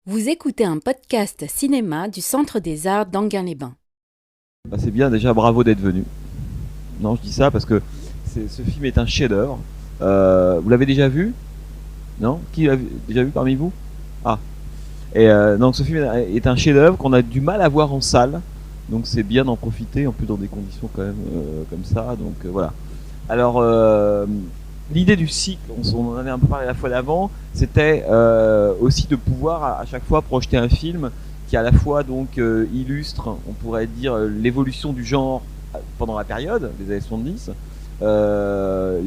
Vous écoutez un podcast cinéma du Centre des Arts d'Anguin-les-Bains. Bah, c'est bien, déjà bravo d'être venu. Non, je dis ça parce que ce film est un chef-d'œuvre. Vous l'avez déjà vu? Non? Qui l'a déjà vu parmi vous? Ah. Donc ce film est un chef-d'œuvre qu'on a du mal à voir en salle. Donc c'est bien d'en profiter, en plus dans des conditions quand même comme ça. Donc voilà. Alors l'idée du cycle, on en avait un peu parlé la fois d'avant, c'était aussi de pouvoir à chaque fois projeter un film qui à la fois donc illustre, on pourrait dire, l'évolution du genre pendant la période des années 70,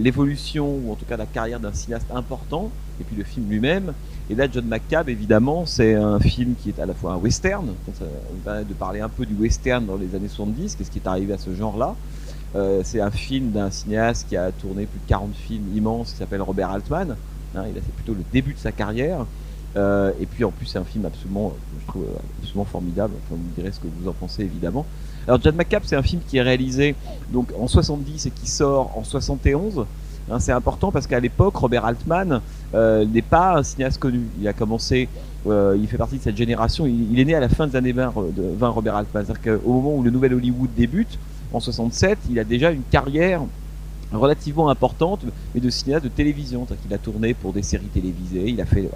l'évolution ou en tout cas la carrière d'un cinéaste important, et puis le film lui-même. Et là, John McCabe, évidemment, c'est un film qui est à la fois un western, donc ça nous permet de parler un peu du western dans les années 70, qu'est-ce qui est arrivé à ce genre-là. C'est un film d'un cinéaste qui a tourné plus de 40 films immenses, qui s'appelle Robert Altman. Il a fait plutôt le début de sa carrière. Et puis en plus, c'est un film absolument, je trouve, absolument formidable. Enfin, vous me direz ce que vous en pensez, évidemment. Alors, John McCabe, c'est un film qui est réalisé donc en 70 et qui sort en 71. C'est important parce qu'à l'époque, Robert Altman n'est pas un cinéaste connu. Il a commencé, il fait partie de cette génération. Il est né à la fin des années 20, Robert Altman. C'est-à-dire qu'au moment où le nouvel Hollywood débute, en 67, il a déjà une carrière relativement importante, mais de cinéaste de télévision. C'est-à-dire qu'il a tourné pour des séries télévisées, il a fait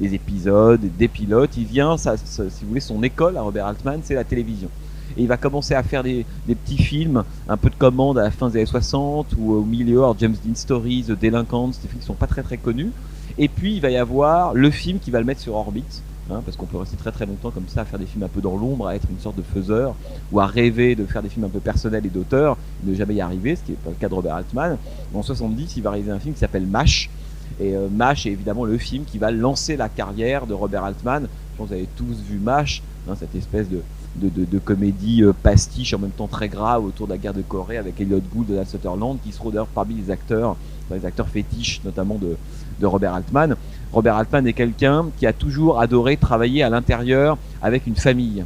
des épisodes, des pilotes. Il vient, si vous voulez, son école à Robert Altman, c'est la télévision. Et il va commencer à faire des petits films, un peu de commande à la fin des années 60 ou au milieu, alors James Dean Story, The Delinquents, des films qui sont pas très très connus. Et puis il va y avoir le film qui va le mettre sur orbite, parce qu'on peut rester très très longtemps comme ça à faire des films un peu dans l'ombre, à être une sorte de faiseur, ou à rêver de faire des films un peu personnels et d'auteur, ne jamais y arriver, ce qui n'est pas le cas de Robert Altman. En 70, il va réaliser un film qui s'appelle MASH, et MASH est évidemment le film qui va lancer la carrière de Robert Altman. Je pense que vous avez tous vu MASH, cette espèce de comédie pastiche en même temps très grave autour de la guerre de Corée avec Elliot Gould, Donald Sutherland, qui seront d'ailleurs parmi les acteurs fétiches notamment de Robert Altman. Robert Altman est quelqu'un qui a toujours adoré travailler à l'intérieur avec une famille.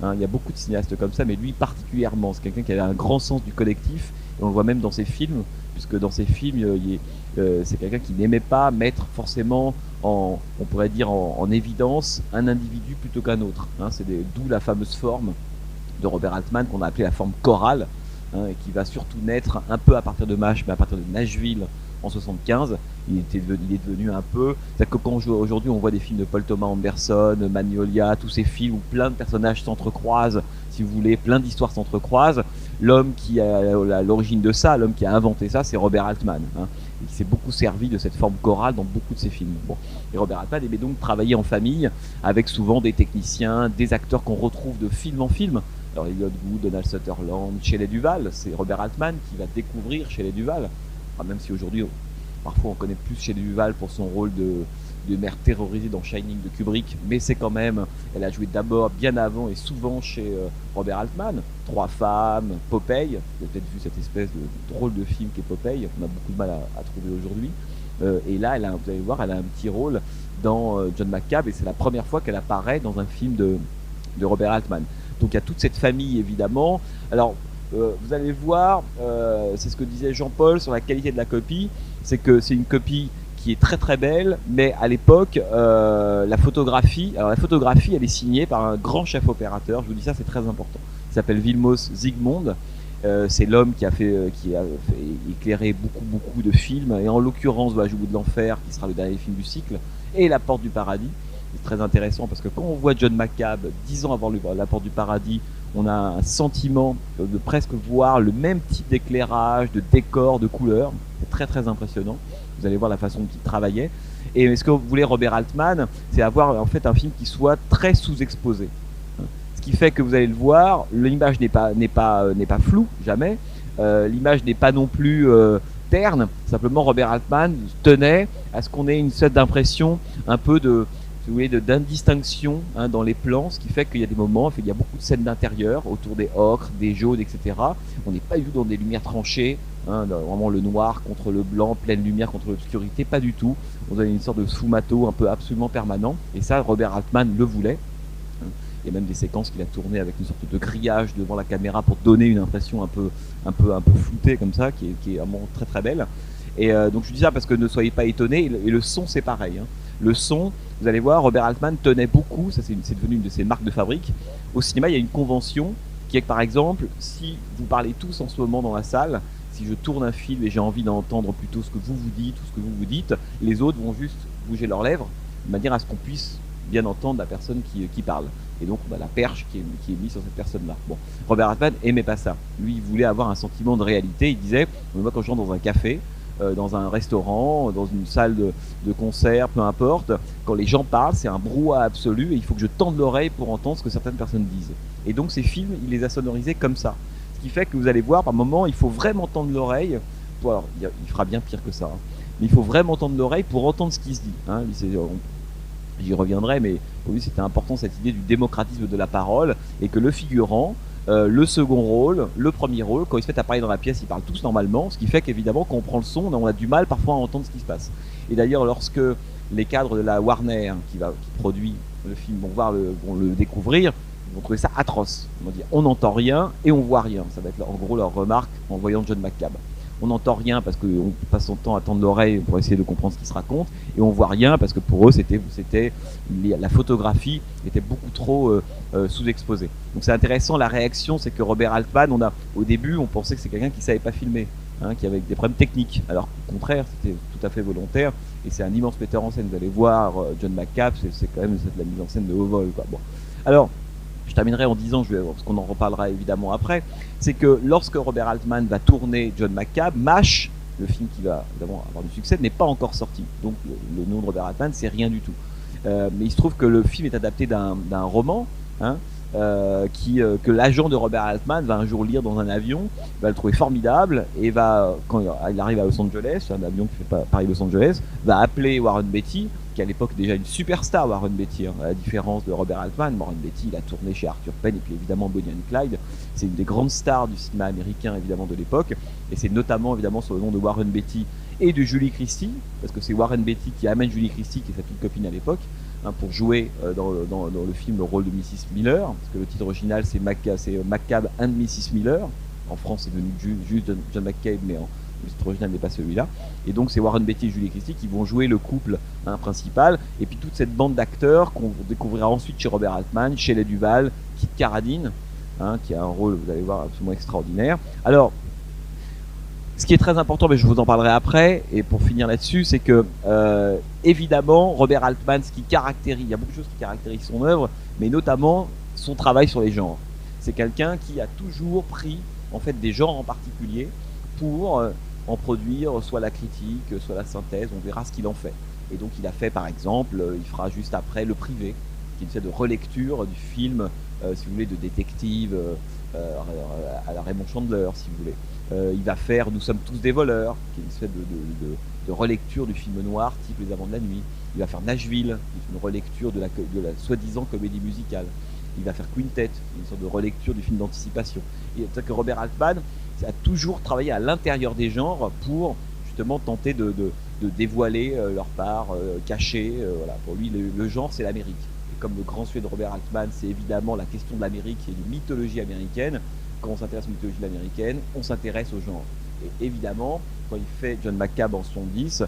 Il y a beaucoup de cinéastes comme ça, mais lui particulièrement, c'est quelqu'un qui avait un grand sens du collectif, et on le voit même dans ses films, puisque dans ses films, c'est quelqu'un qui n'aimait pas mettre forcément on pourrait dire en évidence un individu plutôt qu'un autre. D'où la fameuse forme de Robert Altman qu'on a appelée la forme chorale, et qui va surtout naître un peu à partir de MASH, mais à partir de Nashville en 75. Il est devenu un peu... C'est-à-dire que quand aujourd'hui on voit des films de Paul Thomas Anderson, Magnolia, tous ces films où plein de personnages s'entrecroisent, si vous voulez, plein d'histoires s'entrecroisent, l'homme qui a l'origine de ça, l'homme qui a inventé ça, c'est Robert Altman. Et qui s'est beaucoup servi de cette forme chorale dans beaucoup de ses films. Et Robert Altman aimait donc travailler en famille, avec souvent des techniciens, des acteurs qu'on retrouve de film en film. Alors Elliot Gould, Donald Sutherland, Shelley Duvall, c'est Robert Altman qui va découvrir Shelley Duvall. Même si aujourd'hui, parfois on connaît plus Shelley Duvall pour son rôle de mère terrorisée dans Shining de Kubrick, mais c'est quand même, elle a joué d'abord, bien avant et souvent chez Robert Altman. Trois femmes, Popeye, vous avez peut-être vu cette espèce de drôle de film qu'est Popeye, qu'on a beaucoup de mal à trouver aujourd'hui. Et là, vous allez voir, elle a un petit rôle dans John McCabe, et c'est la première fois qu'elle apparaît dans un film de Robert Altman. Donc il y a toute cette famille, évidemment. Alors, vous allez voir, c'est ce que disait Jean-Paul sur la qualité de la copie, c'est que c'est une copie qui est très très belle, mais à l'époque, la photographie, elle est signée par un grand chef opérateur. Je vous dis ça, c'est très important. Il s'appelle Vilmos Zsigmond. C'est l'homme qui a éclairé beaucoup de films, et en l'occurrence Voyage au bout de l'enfer, qui sera le dernier film du cycle, et La Porte du Paradis. C'est très intéressant parce que quand on voit John McCabe 10 ans avant La Porte du Paradis, on a un sentiment de presque voir le même type d'éclairage, de décor, de couleurs. C'est très très impressionnant. Vous allez voir la façon dont il travaillait. Et ce que vous voulez Robert Altman, c'est avoir en fait un film qui soit très sous-exposé. Ce qui fait que vous allez le voir, l'image n'est pas floue, jamais. L'image n'est pas non plus terne. Simplement, Robert Altman tenait à ce qu'on ait une sorte d'impression un peu d'indistinction dans les plans, ce qui fait qu'il y a des moments, il y a beaucoup de scènes d'intérieur autour des ocres, des jaunes, etc. On n'est pas du tout dans des lumières tranchées, vraiment le noir contre le blanc, pleine lumière contre l'obscurité, pas du tout. On a une sorte de sfumato un peu absolument permanent, et ça, Robert Altman le voulait. Il y a même des séquences qu'il a tournées avec une sorte de grillage devant la caméra pour donner une impression un peu floutée comme ça, qui est vraiment très très belle. Et donc je dis ça parce que ne soyez pas étonnés, et le son c'est pareil. Le son, vous allez voir, Robert Altman tenait beaucoup, ça c'est devenu une de ses marques de fabrique. Au cinéma, il y a une convention qui est que, par exemple, si vous parlez tous en ce moment dans la salle, si je tourne un film et j'ai envie d'entendre plutôt ce que vous vous dites ou ce que vous vous dites, les autres vont juste bouger leurs lèvres de manière à ce qu'on puisse bien entendre la personne qui parle. Et donc on a la perche qui est mise sur cette personne-là. Bon, Robert Altman aimait pas ça. Lui, il voulait avoir un sentiment de réalité. Il disait, moi quand je rentre dans un café, dans un restaurant, dans une salle de concert, peu importe, quand les gens parlent, c'est un brouhaha absolu et il faut que je tende l'oreille pour entendre ce que certaines personnes disent. Et donc ces films, il les a sonorisés comme ça. Ce qui fait que vous allez voir, par moment, il faut vraiment tendre l'oreille. Alors, il fera bien pire que ça. Hein. Mais il faut vraiment tendre l'oreille pour entendre ce qui se dit. Hein. J'y reviendrai, mais pour lui, c'était important cette idée du démocratisme de la parole et que le figurant, le second rôle, le premier rôle, quand ils se mettent à parler dans la pièce, ils parlent tous normalement, ce qui fait qu'évidemment, quand on prend le son, on a du mal parfois à entendre ce qui se passe. Et d'ailleurs, lorsque les cadres de la Warner, qui produit le film, vont le découvrir, ils vont trouver ça atroce. Ils vont dire, on n'entend rien et on voit rien. Ça va être en gros leur remarque en voyant John McCabe. On n'entend rien parce qu'on passe son temps à tendre l'oreille pour essayer de comprendre ce qui se raconte, et on voit rien parce que pour eux la photographie était beaucoup trop sous-exposée. Donc c'est intéressant, la réaction, c'est que Robert Altman, au début on pensait que c'est quelqu'un qui savait pas filmer, hein, qui avait des problèmes techniques, alors au contraire c'était tout à fait volontaire, et c'est un immense metteur en scène. Vous allez voir John McCabe, c'est quand même de la mise en scène de haut vol, quoi. Bon. Alors je terminerai en disant, parce qu'on en reparlera évidemment après, c'est que lorsque Robert Altman va tourner John McCabe, MASH, le film qui va évidemment avoir du succès, n'est pas encore sorti. Donc le nom de Robert Altman, c'est rien du tout. Mais il se trouve que le film est adapté d'un roman, hein, que l'agent de Robert Altman va un jour lire dans un avion, va le trouver formidable, et quand il arrive à Los Angeles, un avion qui fait Paris-Los Angeles, va appeler Warren Beatty, qui est à l'époque déjà une superstar, Warren Beatty, hein, à la différence de Robert Altman. Warren Beatty, il a tourné chez Arthur Penn et puis évidemment Bonnie and Clyde. C'est une des grandes stars du cinéma américain évidemment de l'époque, et c'est notamment évidemment sur le nom de Warren Beatty et de Julie Christie, parce que c'est Warren Beatty qui amène Julie Christie, qui est sa petite copine à l'époque, hein, pour jouer dans le film le rôle de Mrs. Miller, parce que le titre original c'est McCabe and Mrs. Miller. En France c'est devenu juste John McCabe, mais le titre original n'est pas celui-là. Et donc c'est Warren Beatty et Julie Christie qui vont jouer le couple, hein, principal, et puis toute cette bande d'acteurs qu'on découvrira ensuite chez Robert Altman, Shelley Duvall, Kit Carradine, hein, qui a un rôle, vous allez voir, absolument extraordinaire. Alors, ce qui est très important, mais je vous en parlerai après, et pour finir là-dessus, c'est que évidemment Robert Altman, il y a beaucoup de choses qui caractérisent son œuvre, mais notamment son travail sur les genres. C'est quelqu'un qui a toujours pris en fait des genres en particulier pour en produire soit la critique, soit la synthèse, on verra ce qu'il en fait. Et donc il a fait par exemple, il fera juste après Le Privé, qui est une sorte de relecture du film, si vous voulez, de détective à la Raymond Chandler, si vous voulez. Il va faire Nous sommes tous des voleurs, qui est une espèce de relecture du film noir type Les Amants de la nuit. Il va faire Nashville, qui est une relecture de la soi-disant comédie musicale. Il va faire Quintet, une sorte de relecture du film d'anticipation. Et c'est que Robert Altman a toujours travaillé à l'intérieur des genres pour justement tenter de dévoiler leur part cachée. Voilà. Pour lui, le genre, c'est l'Amérique. Et comme le grand sujet de Robert Altman, c'est évidemment la question de l'Amérique et de mythologie américaine. Quand on s'intéresse à la mythologie américaine, on s'intéresse au genre. Et évidemment, quand il fait John McCabe en 70,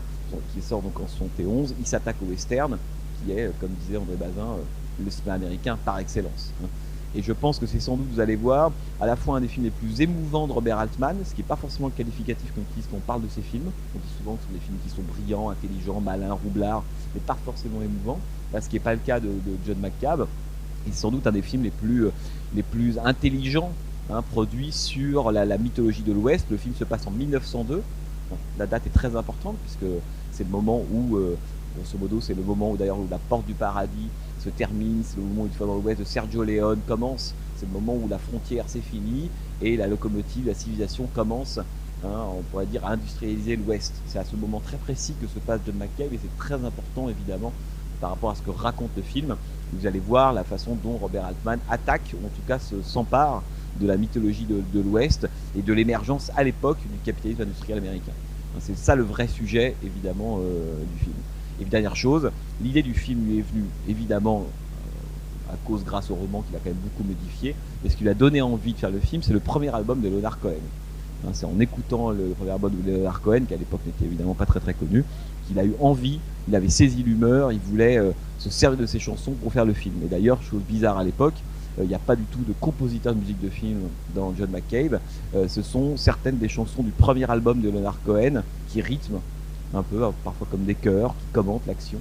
qui sort donc en 71, il s'attaque au western, qui est, comme disait André Bazin, le cinéma américain par excellence. Et je pense que c'est sans doute, vous allez voir, à la fois un des films les plus émouvants de Robert Altman, ce qui n'est pas forcément le qualificatif qu'on utilise quand on parle de ces films. On dit souvent que ce sont des films qui sont brillants, intelligents, malins, roublards, mais pas forcément émouvants. Là, ce qui n'est pas le cas de John McCabe. Et c'est sans doute un des films les plus intelligents, hein, produits sur la mythologie de l'Ouest. Le film se passe en 1902. La date est très importante puisque c'est le moment où, grosso modo, c'est le moment où d'ailleurs où La Porte du Paradis se termine, c'est le moment où une fois dans l'Ouest de Sergio Leone commence, c'est le moment où la frontière s'est finie et la locomotive, la civilisation commence, hein, on pourrait dire, à industrialiser l'Ouest. C'est à ce moment très précis que se passe John McCabe et c'est très important évidemment par rapport à ce que raconte le film. Vous allez voir la façon dont Robert Altman attaque, ou en tout cas s'empare de la mythologie de l'Ouest et de l'émergence à l'époque du capitalisme industriel américain. C'est ça le vrai sujet évidemment du film. Et puis, dernière chose, l'idée du film lui est venue évidemment grâce au roman qu'il a quand même beaucoup modifié, mais ce qui lui a donné envie de faire le film, c'est le premier album de Leonard Cohen. Hein, c'est en écoutant le premier album de Leonard Cohen, qui à l'époque n'était évidemment pas très très connu, qu'il a eu envie, il avait saisi l'humeur, il voulait se servir de ses chansons pour faire le film. Et d'ailleurs, chose bizarre à l'époque, il n'y a pas du tout de compositeur de musique de film dans John McCabe. Ce sont certaines des chansons du premier album de Leonard Cohen qui rythment un peu, parfois comme des chœurs, qui commentent l'action,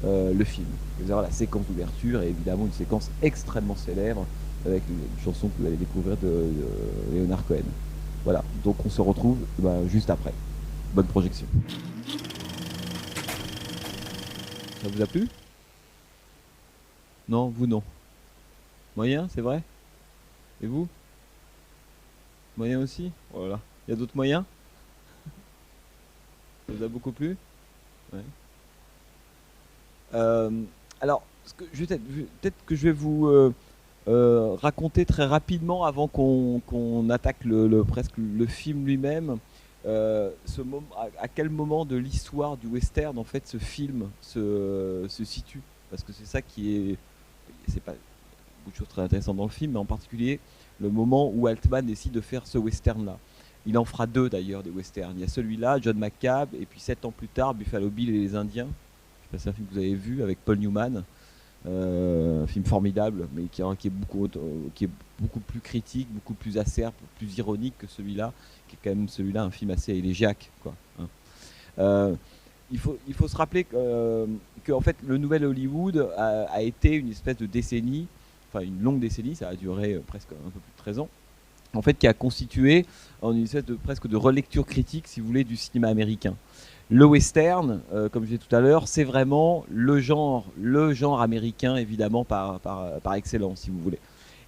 le film. Vous allez voir la séquence d'ouverture est évidemment une séquence extrêmement célèbre avec une chanson que vous allez découvrir de Leonard Cohen. Voilà, donc on se retrouve juste après. Bonne projection. Ça vous a plu? Non, vous non. Moyen, c'est vrai? Et vous? Moyen aussi? Voilà. Il y a d'autres moyens? Ça vous a beaucoup plu? Ouais. Euh, alors, peut-être que je vais vous raconter très rapidement avant qu'on attaque presque le film lui-même. À quel moment de l'histoire du western en fait ce film se situe, parce que c'est ça qui est, c'est pas beaucoup de choses très intéressantes dans le film, mais en particulier le moment où Altman décide de faire ce western là. Il en fera deux d'ailleurs des westerns. Il y a celui-là, John McCabe, et puis 7 ans plus tard Buffalo Bill et les Indiens. Je sais pas si c'est un film que vous avez vu avec Paul Newman. Un film formidable, mais qui est beaucoup plus critique, beaucoup plus acerbe, plus ironique que celui-là, qui est quand même celui-là un film assez élégiaque, quoi. Hein. Il faut se rappeler que en fait, le nouvel Hollywood a été une espèce de décennie, enfin une longue décennie, ça a duré presque un peu plus de 13 ans, en fait, qui a constitué en une espèce de presque de relecture critique, si vous voulez, du cinéma américain. Le western, comme je disais tout à l'heure, c'est vraiment le genre américain, évidemment, par excellence, si vous voulez.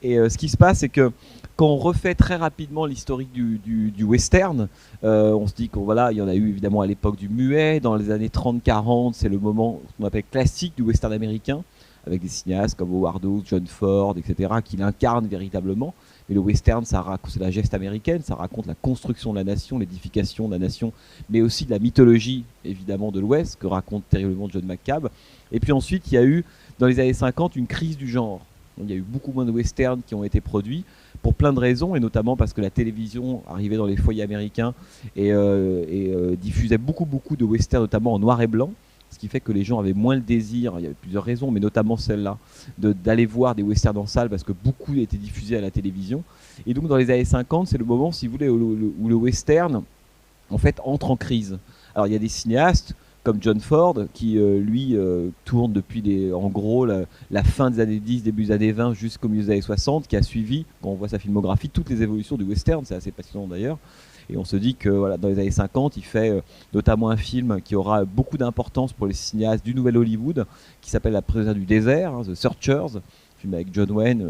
Et ce qui se passe, c'est que quand on refait très rapidement l'historique du western, on se dit qu'il voilà, y en a eu évidemment à l'époque du muet, dans les années 30-40, c'est le moment qu'on appelle classique du western américain, avec des cinéastes comme Howard Hawks, John Ford, etc., qui l'incarnent véritablement. Mais le western, c'est la geste américaine, ça raconte la construction de la nation, l'édification de la nation, mais aussi de la mythologie, évidemment, de l'Ouest, que raconte terriblement John McCabe. Et puis ensuite, il y a eu, dans les années 50, une crise du genre. Donc, il y a eu beaucoup moins de westerns qui ont été produits, pour plein de raisons, et notamment parce que la télévision arrivait dans les foyers américains et diffusait beaucoup de westerns, notamment en noir et blanc. Ce qui fait que les gens avaient moins le désir, il y avait plusieurs raisons, mais notamment celle-là, d'aller voir des westerns en salle parce que beaucoup étaient diffusés à la télévision. Et donc dans les années 50, c'est le moment, si vous voulez, où le western, en fait, entre en crise. Alors il y a des cinéastes comme John Ford, qui lui tourne depuis en gros la fin des années 10, début des années 20 jusqu'au milieu des années 60, qui a suivi, quand on voit sa filmographie, toutes les évolutions du western, c'est assez passionnant d'ailleurs. Et on se dit que voilà, dans les années 50, il fait notamment un film qui aura beaucoup d'importance pour les cinéastes du Nouvel Hollywood, qui s'appelle La prisonnière du désert, The Searchers, un film avec John Wayne,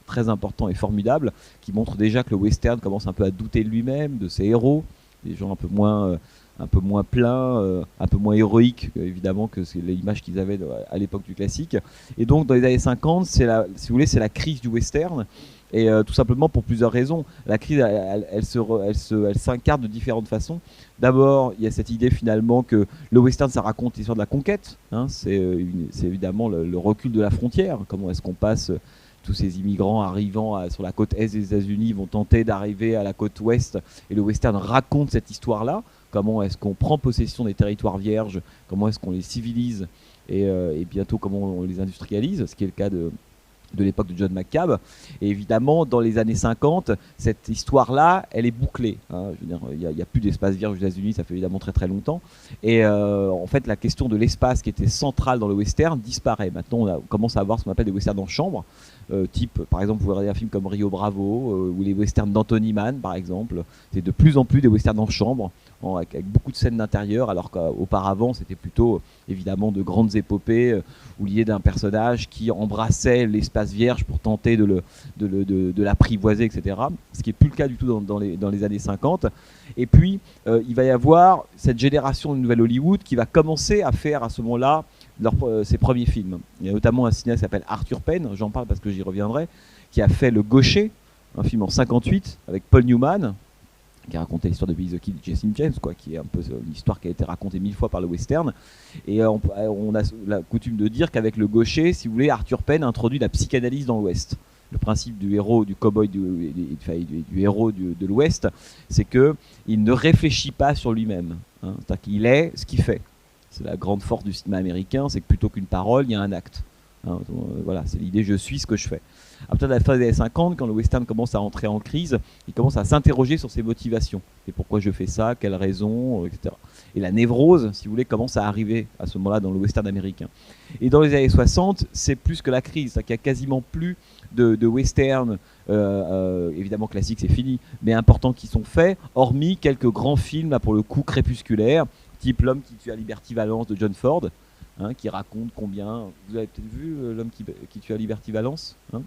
très important et formidable, qui montre déjà que le western commence un peu à douter de lui-même, de ses héros, des gens un peu moins pleins, un peu moins héroïques, évidemment, que c'est l'image qu'ils avaient à l'époque du classique. Et donc, dans les années 50, si vous voulez, c'est la crise du western. Et tout simplement pour plusieurs raisons. La crise, elle s'incarne de différentes façons. D'abord, il y a cette idée finalement que le western, ça raconte l'histoire de la conquête. Hein, c'est évidemment le recul de la frontière. Comment est-ce qu'on passe tous ces immigrants arrivant sur la côte est des États-Unis vont tenter d'arriver à la côte ouest. Et le western raconte cette histoire-là. Comment est-ce qu'on prend possession des territoires vierges? Comment est-ce qu'on les civilise et bientôt comment on les industrialise, ce qui est le cas de l'époque de John McCabe. Et évidemment, dans les années 50, cette histoire-là, elle est bouclée. Hein. Je veux dire, il n'y a plus d'espace vierge aux États-Unis, ça fait évidemment très très longtemps. Et en fait, la question de l'espace qui était centrale dans le western disparaît. Maintenant, on commence à avoir ce qu'on appelle des westerns en chambre. Type, par exemple, vous regardez un film comme Rio Bravo, ou les westerns d'Anthony Mann, par exemple. C'est de plus en plus des westerns en chambre, avec beaucoup de scènes d'intérieur, alors qu'auparavant, c'était plutôt, évidemment, de grandes épopées, où lié d'un personnage qui embrassait l'espace vierge pour tenter de l'apprivoiser, etc. Ce qui n'est plus le cas du tout dans les années 50. Et puis, il va y avoir cette génération de Nouvelle Hollywood qui va commencer à faire à ce moment-là ses premiers films. Il y a notamment un cinéaste qui s'appelle Arthur Penn, j'en parle parce que j'y reviendrai, qui a fait Le Gaucher, un film en 58 avec Paul Newman, qui a raconté l'histoire de Billy the Kid et Jesse James, quoi, qui est un peu une histoire qui a été racontée 1000 fois par le western. Et on a la coutume de dire qu'avec Le Gaucher, si vous voulez, Arthur Penn introduit la psychanalyse dans l'Ouest. le principe du héros, du cow-boy, du héros de l'Ouest, c'est que il ne réfléchit pas sur lui-même. Hein. C'est-à-dire qu'il est ce qu'il fait. C'est la grande force du cinéma américain, c'est que plutôt qu'une parole, il y a un acte. Hein, voilà, c'est l'idée, je suis ce que je fais. À partir de la fin des années 50, quand le western commence à entrer en crise, il commence à s'interroger sur ses motivations. Et pourquoi je fais ça, quelles raisons, etc. Et la névrose, si vous voulez, commence à arriver à ce moment-là dans le western américain. Et dans les années 60, c'est plus que la crise. C'est-à-dire qu'il n'y a quasiment plus de western, évidemment classique, c'est fini, mais importants qui sont faits, hormis quelques grands films, là, pour le coup, crépusculaires, type L'homme qui tue à Liberty Valance de John Ford, hein, qui raconte combien... Vous avez peut-être vu L'homme qui tue à Liberty Valance, hein,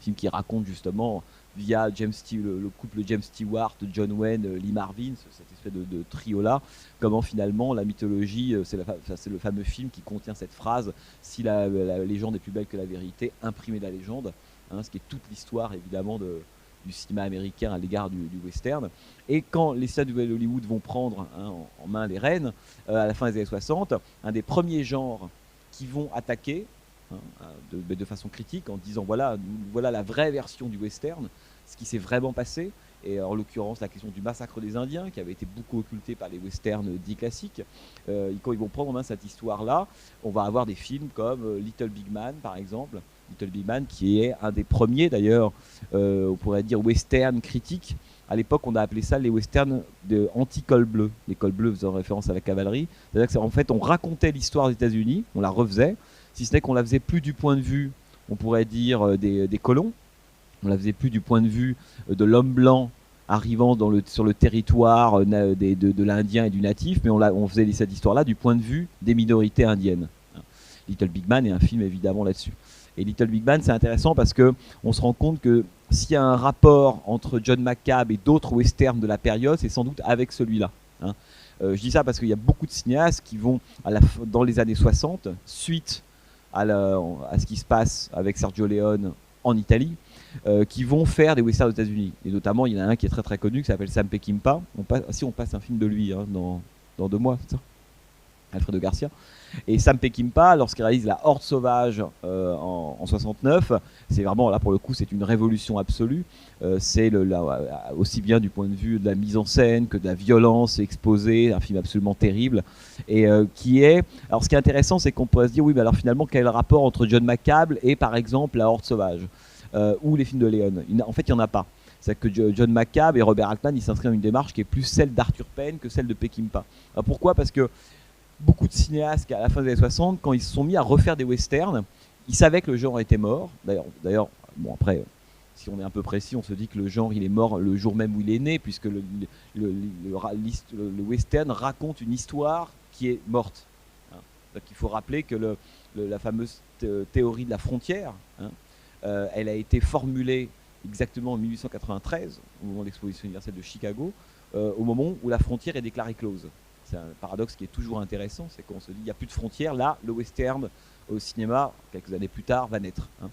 film qui raconte justement via le couple James Stewart, John Wayne, Lee Marvin, cette espèce de trio-là, comment finalement la mythologie, c'est le fameux film qui contient cette phrase « Si la légende est plus belle que la vérité, imprimez la légende hein, », ce qui est toute l'histoire évidemment du cinéma américain à l'égard du western. Et quand les stars du Hollywood vont prendre hein, en main les rênes, à la fin des années 60, un des premiers genres qui vont attaquer, hein, de façon critique, en disant voilà la vraie version du western, ce qui s'est vraiment passé, et en l'occurrence la question du massacre des Indiens, qui avait été beaucoup occulté par les westerns dits classiques. Quand ils vont prendre en main cette histoire-là, on va avoir des films comme Little Big Man, par exemple, Little Big Man, qui est un des premiers d'ailleurs, on pourrait dire western critique. À l'époque, on a appelé ça les westerns anti-col bleu. Les cols bleus faisant référence à la cavalerie. C'est-à-dire qu'en fait, on racontait l'histoire des États-Unis, on la refaisait, si ce n'est qu'on la faisait plus du point de vue, on pourrait dire, des colons. On la faisait plus du point de vue de l'homme blanc arrivant sur le territoire de l'Indien et du natif, mais on faisait cette histoire-là du point de vue des minorités indiennes. Little Big Man est un film évidemment là-dessus. Et Little Big Man, c'est intéressant parce qu'on se rend compte que s'il y a un rapport entre John McCabe et d'autres westerns de la période, c'est sans doute avec celui-là. Hein. Je dis ça parce qu'il y a beaucoup de cinéastes qui vont, dans les années 60, suite à ce qui se passe avec Sergio Leone en Italie, qui vont faire des westerns aux États-Unis. Et notamment, il y en a un qui est très très connu, qui s'appelle Sam Peckinpah. On passe un film de lui hein, dans 2 mois, c'est ça, Alfredo Garcia. Et Sam Peckinpah, lorsqu'il réalise La Horde sauvage en 69, c'est vraiment, là pour le coup, c'est une révolution absolue. C'est aussi bien du point de vue de la mise en scène que de la violence exposée, un film absolument terrible. Et alors ce qui est intéressant, c'est qu'on pourrait se dire, oui, mais alors finalement, quel est le rapport entre John McCabe et par exemple La Horde sauvage ou les films de Leone? En fait, il n'y en a pas. C'est que John McCabe et Robert Altman, ils s'inscrivent dans une démarche qui est plus celle d'Arthur Penn que celle de Peckinpah. Alors pourquoi? Parce que beaucoup de cinéastes, à la fin des années 60, quand ils se sont mis à refaire des westerns, ils savaient que le genre était mort. D'ailleurs, bon après, si on est un peu précis, on se dit que le genre il est mort le jour même où il est né, puisque le western raconte une histoire qui est morte. Hein. Donc il faut rappeler que la fameuse théorie de la frontière, hein, elle a été formulée exactement en 1893, au moment de l'exposition universelle de Chicago, au moment où la frontière est déclarée close. C'est un paradoxe qui est toujours intéressant, c'est qu'on se dit il n'y a plus de frontières, là le western au cinéma, quelques années plus tard, va naître. Hein.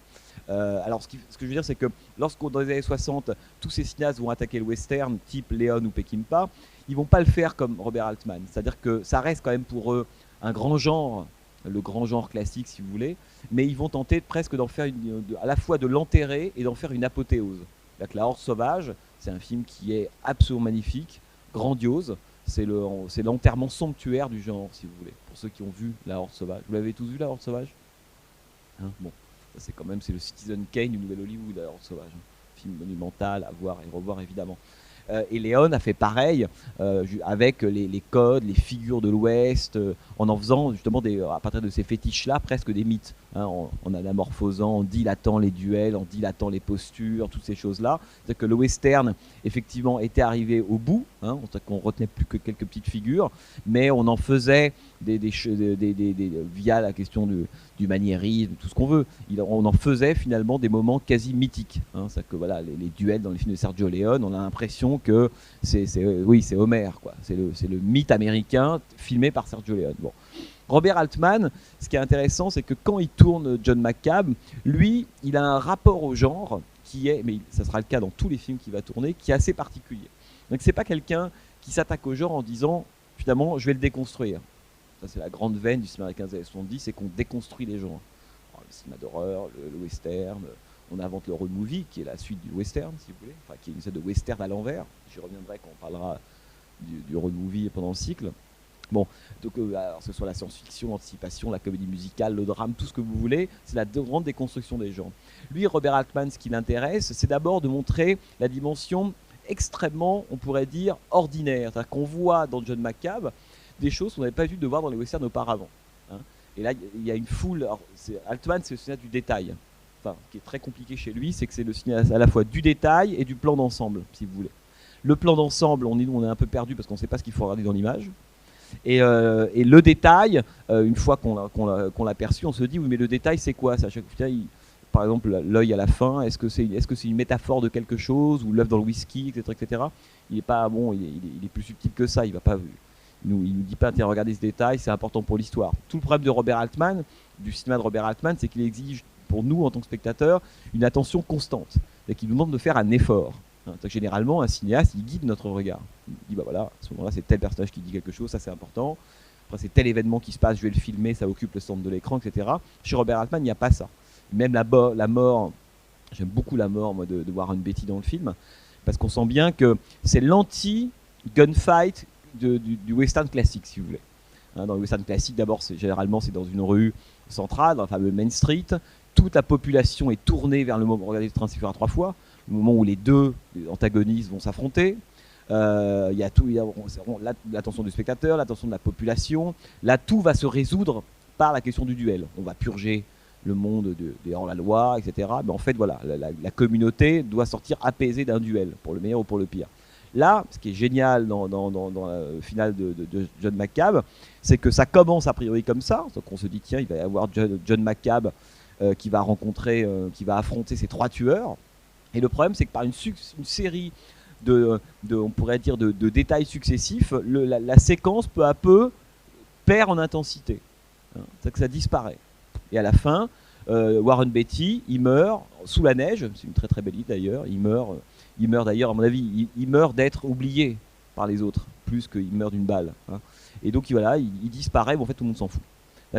Alors ce que je veux dire, c'est que dans les années 60, tous ces cinéastes vont attaquer le western, type Leone ou Peckinpah, ils ne vont pas le faire comme Robert Altman. C'est-à-dire que ça reste quand même pour eux un grand genre, le grand genre classique si vous voulez, mais ils vont tenter presque d'en faire à la fois de l'enterrer et d'en faire une apothéose. La Horde sauvage, c'est un film qui est absolument magnifique, grandiose. C'est l'enterrement somptuaire du genre, si vous voulez, pour ceux qui ont vu La Horde sauvage. Vous l'avez tous vu, La Horde sauvage hein? Bon, ça c'est le Citizen Kane du Nouvel Hollywood, La Horde sauvage. Hein. Film monumental à voir et revoir, évidemment. Et Leone a fait pareil avec les codes, les figures de l'Ouest, en faisant justement à partir de ces fétiches-là presque des mythes, hein, en anamorphosant, en dilatant les duels, en dilatant les postures, toutes ces choses-là. C'est-à-dire que le western, effectivement, était arrivé au bout, hein, on retenait plus que quelques petites figures, mais on en faisait via la question du maniérisme, tout ce qu'on veut. On en faisait finalement des moments quasi mythiques. Hein, c'est-à-dire que voilà, les duels dans les films de Sergio Leone, on a l'impression que c'est Homère, quoi. C'est le mythe américain filmé par Sergio Leone. Bon. Robert Altman, ce qui est intéressant, c'est que quand il tourne John McCabe, lui, il a un rapport au genre qui est, mais ça sera le cas dans tous les films qu'il va tourner, qui est assez particulier. Donc c'est pas quelqu'un qui s'attaque au genre en disant finalement je vais le déconstruire. Ça c'est la grande veine du cinéma américain des années 70, c'est qu'on déconstruit les genres. Alors, le cinéma d'horreur, le western, on invente le road movie, qui est la suite du western, si vous voulez, enfin, qui est une sorte de western à l'envers. J'y reviendrai quand on parlera du road movie pendant le cycle. Bon, donc, alors, que ce soit la science-fiction, l'anticipation, la comédie musicale, le drame, tout ce que vous voulez, c'est la grande déconstruction des genres. Lui, Robert Altman, ce qui l'intéresse, c'est d'abord de montrer la dimension extrêmement, on pourrait dire, ordinaire. C'est-à-dire qu'on voit dans John McCabe des choses qu'on n'avait pas vu de voir dans les westerns auparavant. Hein. Et là, il y a une foule. Alors, Altman, c'est le cinéaste du détail. Enfin, ce qui est très compliqué chez lui, c'est que c'est le cinéaste à la fois du détail et du plan d'ensemble, si vous voulez. Le plan d'ensemble, on est un peu perdu parce qu'on ne sait pas ce qu'il faut regarder dans l'image. Et le détail, une fois qu'on l'a perçu, on se dit oui, mais le détail c'est quoi? À chaque fois, par exemple, l'œil à la fin, est-ce que c'est une métaphore de quelque chose, ou l'œuf dans le whisky, etc., etc. Il est pas bon, il est plus subtil que ça. Il va pas, il nous dit pas tiens, regardez ce détail, c'est important pour l'histoire. Tout le problème de Robert Altman, du cinéma de Robert Altman, c'est qu'il exige pour nous en tant que spectateurs une attention constante, et qu'il nous demande de faire un effort. Généralement, un cinéaste, il guide notre regard. Il dit, bah voilà, à ce moment-là, c'est tel personnage qui dit quelque chose, ça c'est important. Après, c'est tel événement qui se passe, je vais le filmer, ça occupe le centre de l'écran, etc. Chez Robert Altman, il n'y a pas ça. Même la mort, j'aime beaucoup la mort moi, de Warren Beatty dans le film, parce qu'on sent bien que c'est l'anti-gunfight du western classique, si vous voulez. Dans le western classique, d'abord, généralement, c'est dans une rue centrale, dans le fameux Main Street. Toute la population est tournée vers le moment, regardez le train s'y fera 3 fois, le moment où les deux antagonistes vont s'affronter. Il y a l'attention du spectateur, l'attention de la population. Là, tout va se résoudre par la question du duel. On va purger le monde des hors-la-loi, etc. Mais en fait, voilà, la communauté doit sortir apaisée d'un duel, pour le meilleur ou pour le pire. Là, ce qui est génial dans le final de John McCabe, c'est que ça commence a priori comme ça. Donc on se dit, tiens, il va y avoir John McCabe qui va affronter ces 3 tueurs. Et le problème, c'est que par une série on pourrait dire de détails successifs, la séquence peu à peu perd en intensité. C'est que ça disparaît. Et à la fin, Warren Beatty, il meurt sous la neige. C'est une très très belle idée d'ailleurs. Il meurt d'ailleurs, à mon avis, il meurt d'être oublié par les autres, plus qu'il meurt d'une balle. Et donc voilà, il disparaît, mais en fait tout le monde s'en fout.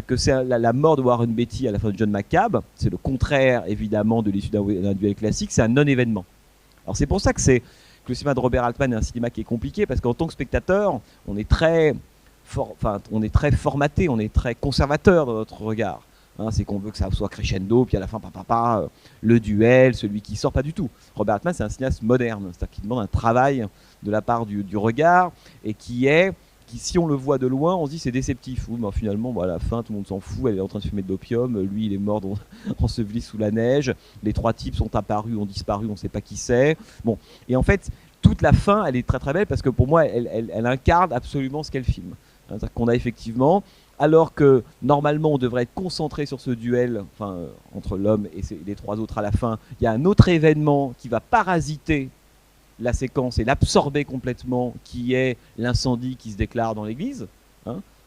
Que c'est la mort de Warren Beatty à la fin de John McCabe, c'est le contraire évidemment de l'issue d'un duel classique, c'est un non-événement. Alors c'est pour ça que le cinéma de Robert Altman est un cinéma qui est compliqué, parce qu'en tant que spectateur, on est très formaté, on est très conservateur dans notre regard. C'est qu'on veut que ça soit crescendo, puis à la fin, le duel, celui qui sort, pas du tout. Robert Altman, c'est un cinéaste moderne, c'est-à-dire qu'il demande un travail de la part du regard, et qui, si on le voit de loin, on se dit c'est déceptif. Oui, mais finalement, à la fin, tout le monde s'en fout, elle est en train de fumer de l'opium, lui, il est mort enseveli sous la neige, les 3 types sont apparus, ont disparu, on ne sait pas qui c'est. Bon, et en fait, toute la fin, elle est très très belle, parce que pour moi, elle incarne absolument ce qu'elle filme. C'est-à-dire qu'on a effectivement, alors que normalement on devrait être concentré sur ce duel entre l'homme et les 3 autres à la fin, il y a un autre événement qui va parasiter la séquence et l'absorber complètement, qui est l'incendie qui se déclare dans l'église.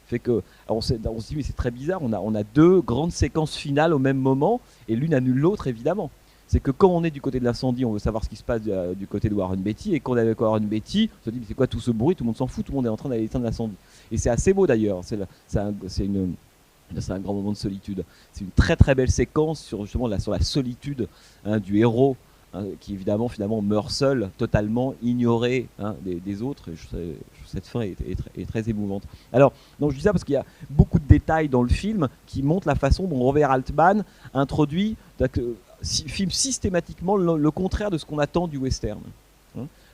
Fait que on se dit mais c'est très bizarre, on a 2 grandes séquences finales au même moment, et l'une annule l'autre évidemment. C'est que quand on est du côté de l'incendie, on veut savoir ce qui se passe du côté de Warren Beatty, et quand on est avec Warren Beatty, on se dit mais c'est quoi tout ce bruit, tout le monde s'en fout, tout le monde est en train d'aller éteindre l'incendie. Et c'est assez beau d'ailleurs, c'est un grand moment de solitude. C'est une très très belle séquence sur la solitude du héros, qui évidemment finalement meurt seul, totalement ignoré des autres. Cette fin est très émouvante. Alors, donc, je dis ça parce qu'il y a beaucoup de détails dans le film qui montrent la façon dont Robert Altman introduit, filme systématiquement le contraire de ce qu'on attend du western.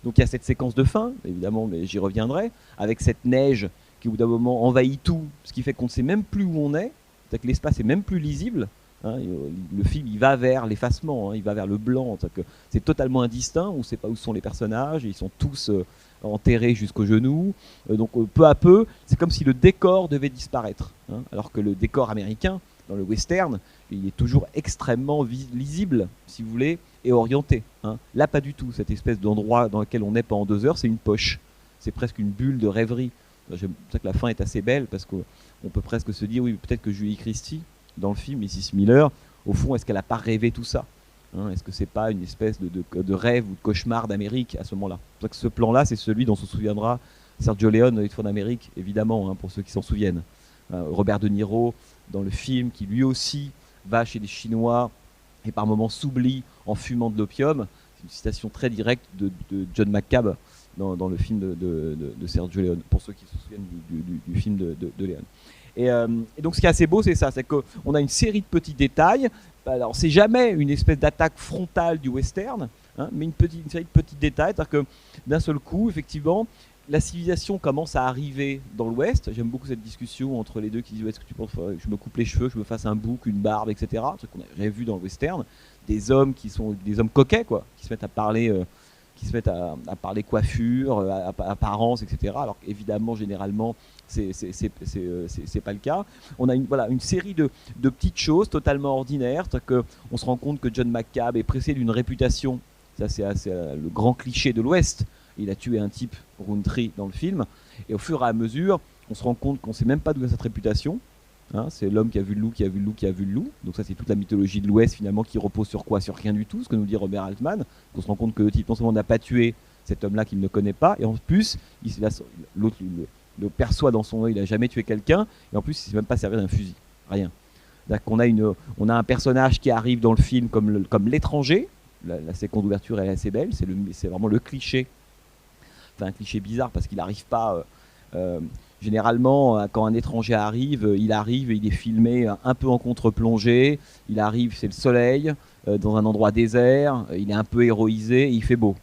Donc il y a cette séquence de fin, évidemment, mais j'y reviendrai, avec cette neige qui au bout d'un moment envahit tout, ce qui fait qu'on ne sait même plus où on est, c'est-à-dire que l'espace est même plus lisible. Le film il va vers l'effacement, il va vers le blanc, c'est totalement indistinct, on ne sait pas où sont les personnages, ils sont tous enterrés jusqu'aux genoux, donc peu à peu c'est comme si le décor devait disparaître, alors que le décor américain dans le western il est toujours extrêmement lisible, si vous voulez, et orienté. Là pas du tout, cette espèce d'endroit dans lequel on est pendant 2 heures, c'est une poche, c'est presque une bulle de rêverie. C'est pour ça que la fin est assez belle, parce qu'on peut presque se dire oui, peut-être que Julie Christie dans le film, Mrs. Miller, au fond, est-ce qu'elle n'a pas rêvé tout ça, Est-ce que c'est pas une espèce de rêve ou de cauchemar d'Amérique à ce moment-là? C'est pour ça que ce plan-là, c'est celui dont se souviendra Sergio Leone dans Une fois d'Amérique, évidemment, pour ceux qui s'en souviennent. Robert De Niro, dans le film, qui lui aussi va chez des Chinois et par moments s'oublie en fumant de l'opium. C'est une citation très directe de John McCabe dans le film de Sergio Leone, pour ceux qui se souviennent du film de Leone. Et donc ce qui est assez beau, c'est ça, c'est qu'on a une série de petits détails. Alors c'est jamais une espèce d'attaque frontale du western, hein, mais une série de petits détails, c'est-à-dire que d'un seul coup, effectivement, la civilisation commence à arriver dans l'Ouest. J'aime beaucoup cette discussion entre les deux qui disent, est-ce que tu penses que je me coupe les cheveux, que je me fasse un bouc, une barbe, etc. Un truc qu'on a vu dans le western. Des hommes qui sont des hommes coquets, quoi, qui se mettent à parler, parler coiffure, apparence, etc. Alors évidemment, généralement, c'est pas le cas. On a une série de petites choses totalement ordinaires. On se rend compte que John McCabe est pressé d'une réputation. Ça, c'est le grand cliché de l'Ouest. Il a tué un type, Rountree, dans le film. Et au fur et à mesure, on se rend compte qu'on ne sait même pas d'où vient cette réputation. Hein, c'est l'homme qui a vu le loup, qui a vu le loup, qui a vu le loup. Donc ça, c'est toute la mythologie de l'Ouest, finalement, qui repose sur quoi? Sur rien du tout, ce que nous dit Robert Altman. On se rend compte que le type, non seulement n'a pas tué cet homme-là qu'il ne connaît pas, et en plus, l'autre le perçoit dans son œil, il n'a jamais tué quelqu'un, et en plus, il ne s'est même pas servi d'un fusil. Rien. On a un personnage qui arrive dans le film comme l'étranger. La séquence d'ouverture est assez belle, c'est vraiment le cliché. Enfin, un cliché bizarre parce qu'il n'arrive pas. Généralement, quand un étranger arrive, il est filmé un peu en contre-plongée. Il arrive, c'est le soleil, dans un endroit désert. Il est un peu héroïsé et il fait beau.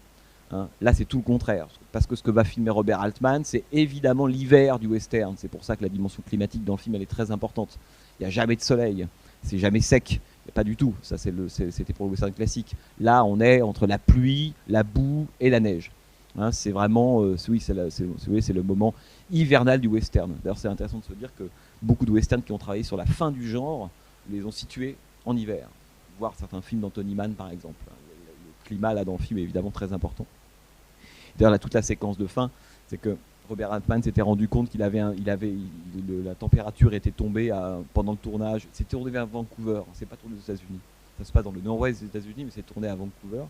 Hein. Là, c'est tout le contraire. Parce que ce que va filmer Robert Altman, c'est évidemment l'hiver du western. C'est pour ça que la dimension climatique dans le film, elle est très importante. Il n'y a jamais de soleil. C'est jamais sec. Pas du tout. Ça, c'était pour le western classique. Là, on est entre la pluie, la boue et la neige. Hein, c'est vraiment, c'est le moment hivernal du western. D'ailleurs, c'est intéressant de se dire que beaucoup de westerns qui ont travaillé sur la fin du genre les ont situés en hiver. Voir certains films d'Anthony Mann, par exemple. Le climat là dans le film est évidemment très important. D'ailleurs, toute la séquence de fin, c'est que Robert Altman s'était rendu compte la température était tombée pendant le tournage. C'est tourné vers Vancouver. C'est pas tourné aux États-Unis. Ça se passe dans le nord-ouest des États-Unis, mais c'est tourné à Vancouver.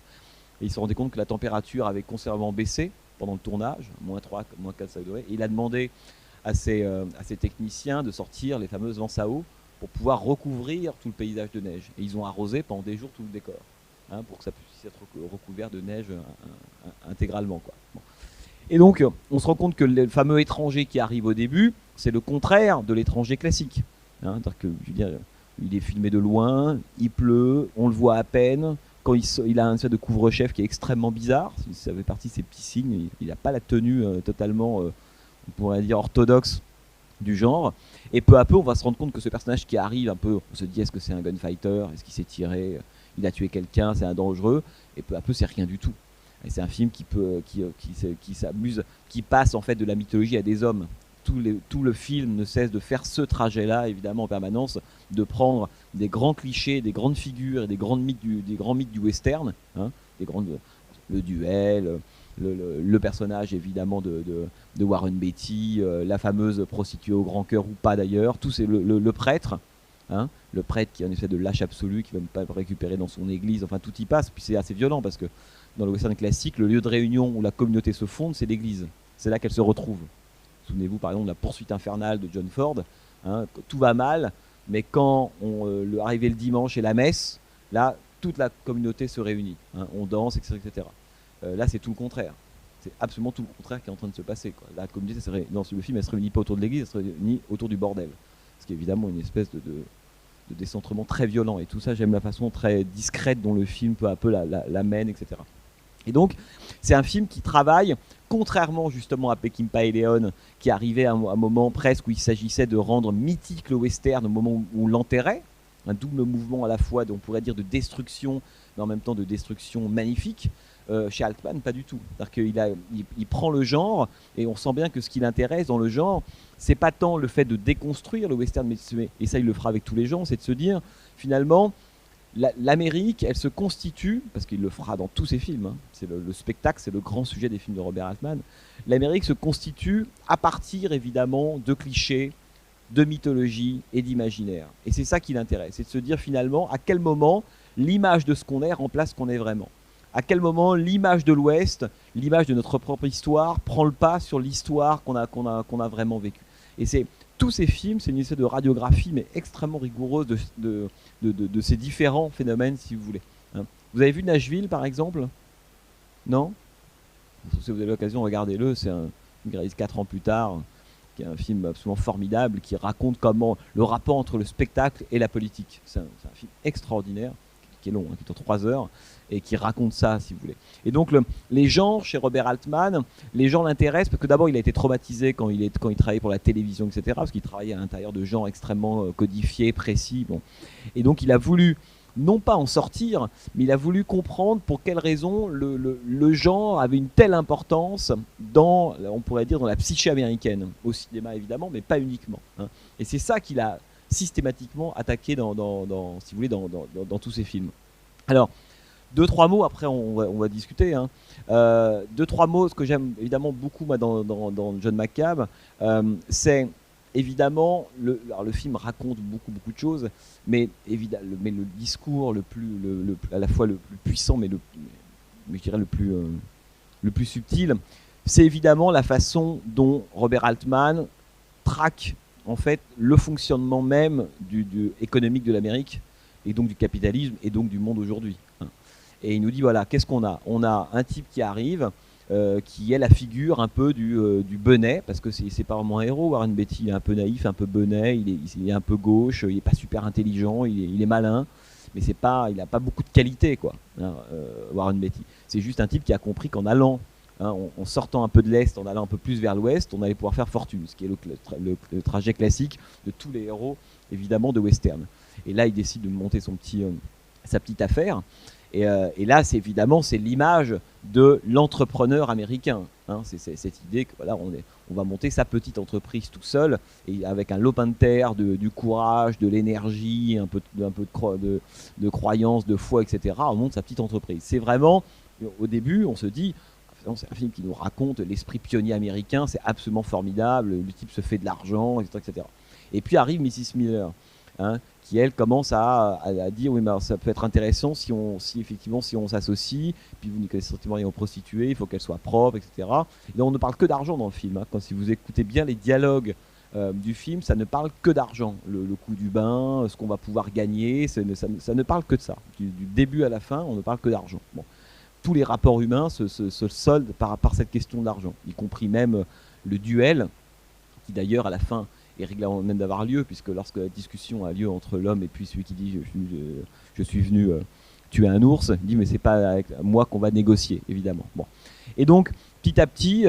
Et il se rendait compte que la température avait considérablement baissé pendant le tournage, moins 3, moins 4, 5 degrés. Et il a demandé à ses techniciens de sortir les fameuses vents à eau pour pouvoir recouvrir tout le paysage de neige. Et ils ont arrosé pendant des jours tout le décor, hein, pour que ça puisse être recouvert de neige intégralement, quoi. Bon. Et donc, on se rend compte que le fameux étranger qui arrive au début, c'est le contraire de l'étranger classique. Hein, c'est-à-dire que, je veux dire, il est filmé de loin, il pleut, on le voit à peine. Quand il a un espèce de couvre-chef qui est extrêmement bizarre, ça fait partie de ces petits signes, il n'a pas la tenue totalement, on pourrait dire, orthodoxe du genre. Et peu à peu, on va se rendre compte que ce personnage qui arrive un peu, on se dit, est-ce que c'est un gunfighter? Est-ce qu'il s'est tiré? Il a tué quelqu'un? C'est un dangereux? Et peu à peu, c'est rien du tout. Et c'est un film qui s'amuse, qui passe en fait de la mythologie à des hommes. Tout le film ne cesse de faire ce trajet-là, évidemment, en permanence, de prendre des grands clichés, des grandes figures et des grands mythes du western, hein, le duel, le personnage évidemment de Warren Beatty, la fameuse prostituée au grand cœur ou pas d'ailleurs, tout c'est le prêtre, hein, le prêtre qui est en effet de lâche absolu, qui ne va même pas récupérer dans son église, enfin tout y passe, puis c'est assez violent parce que dans le western classique, le lieu de réunion où la communauté se fonde, c'est l'église, c'est là qu'elle se retrouve. Souvenez-vous par exemple de la poursuite infernale de John Ford, hein, tout va mal, mais quand arrivé le dimanche et la messe, là, toute la communauté se réunit, hein, on danse, etc. etc. Là, c'est tout le contraire. C'est absolument tout le contraire qui est en train de se passer, quoi. La communauté, dans le film, elle se réunit pas autour de l'église, elle se réunit autour du bordel. Ce qui est évidemment une espèce de décentrement très violent. Et tout ça, j'aime la façon très discrète dont le film peu à peu la mène, etc. Et donc, c'est un film qui travaille, contrairement justement à Peckinpah et Leone, qui arrivait à un moment presque où il s'agissait de rendre mythique le western au moment où on l'enterrait, un double mouvement à la fois, on pourrait dire, de destruction, mais en même temps de destruction magnifique. Chez Altman, pas du tout. C'est-à-dire qu'il prend le genre, et on sent bien que ce qui l'intéresse dans le genre, c'est pas tant le fait de déconstruire le western, mais et ça il le fera avec tous les gens, c'est de se dire, finalement, l'Amérique, elle se constitue, parce qu'il le fera dans tous ses films, hein, c'est le spectacle, c'est le grand sujet des films de Robert Altman, l'Amérique se constitue à partir évidemment de clichés, de mythologie et d'imaginaire. Et c'est ça qui l'intéresse, c'est de se dire finalement à quel moment l'image de ce qu'on est remplace ce qu'on est vraiment. À quel moment l'image de l'Ouest, l'image de notre propre histoire prend le pas sur l'histoire qu'on a vraiment vécue. Et c'est tous ces films, c'est une espèce de radiographie, mais extrêmement rigoureuse de ces différents phénomènes, si vous voulez. Hein. Vous avez vu Nashville, par exemple? Non? Si vous avez l'occasion, regardez-le, c'est il réalise 4 ans plus tard, qui est un film absolument formidable, qui raconte comment le rapport entre le spectacle et la politique. C'est un film extraordinaire, qui est long, hein, qui est en 3 heures, et qui raconte ça, si vous voulez. Et donc, les gens, chez Robert Altman, les gens l'intéressent, parce que d'abord, il a été traumatisé quand il travaillait pour la télévision, etc., parce qu'il travaillait à l'intérieur de genres extrêmement codifiés, précis. Bon. Et donc, il a voulu non pas en sortir, mais il a voulu comprendre pour quelles raisons le genre avait une telle importance dans, on pourrait dire, dans la psyché américaine, au cinéma évidemment, mais pas uniquement. Hein. Et c'est ça qu'il a systématiquement attaqué si vous voulez, dans tous ses films. Alors, 2-3 mots, après on va discuter. Hein. 2-3 mots, ce que j'aime évidemment beaucoup moi, dans John McCabe, c'est évidemment, le film raconte beaucoup de choses, mais le discours à la fois le plus puissant, mais je dirais le plus subtil, c'est évidemment la façon dont Robert Altman traque en fait le fonctionnement même économique de l'Amérique, et donc du capitalisme, et donc du monde aujourd'hui. Et il nous dit, voilà, qu'est-ce qu'on a? On a un type qui arrive, qui est la figure un peu du benet, parce que c'est pas vraiment un héros. Warren Beatty, il est un peu naïf, un peu benet, il est un peu gauche, il est pas super intelligent, il est malin, mais il n'a pas beaucoup de qualité, quoi. Hein, Warren Beatty. C'est juste un type qui a compris qu'en allant, hein, en sortant un peu de l'Est, en allant un peu plus vers l'Ouest, on allait pouvoir faire fortune, ce qui est le trajet classique de tous les héros, évidemment, de western. Et là, il décide de monter sa petite affaire. Et là, c'est l'image de l'entrepreneur américain. Hein, c'est cette idée que voilà, on va monter sa petite entreprise tout seul, et avec un lopin de terre, du courage, de l'énergie, un peu de croyance, de foi, etc. On monte sa petite entreprise. C'est vraiment, au début, on se dit, c'est un film qui nous raconte l'esprit pionnier américain, c'est absolument formidable, le type se fait de l'argent, etc., etc. Et puis arrive Mrs. Miller. Hein, qui elle commence à dire oui, mais alors, ça peut être intéressant si effectivement on s'associe, puis vous n'y connaissez strictement rien aux prostituées, il faut qu'elles soient propres, etc. Et donc on ne parle que d'argent dans le film. Hein. Si vous écoutez bien les dialogues du film, ça ne parle que d'argent. Le coût du bain, ce qu'on va pouvoir gagner, ça ne parle que de ça. Du début à la fin, on ne parle que d'argent. Bon. Tous les rapports humains se soldent par cette question d'argent, y compris même le duel, qui d'ailleurs à la fin est réglé avant même d'avoir lieu, puisque lorsque la discussion a lieu entre l'homme et puis celui qui dit je suis venu tuer un ours, il dit mais c'est pas avec moi qu'on va négocier, évidemment. Bon. Et donc petit à petit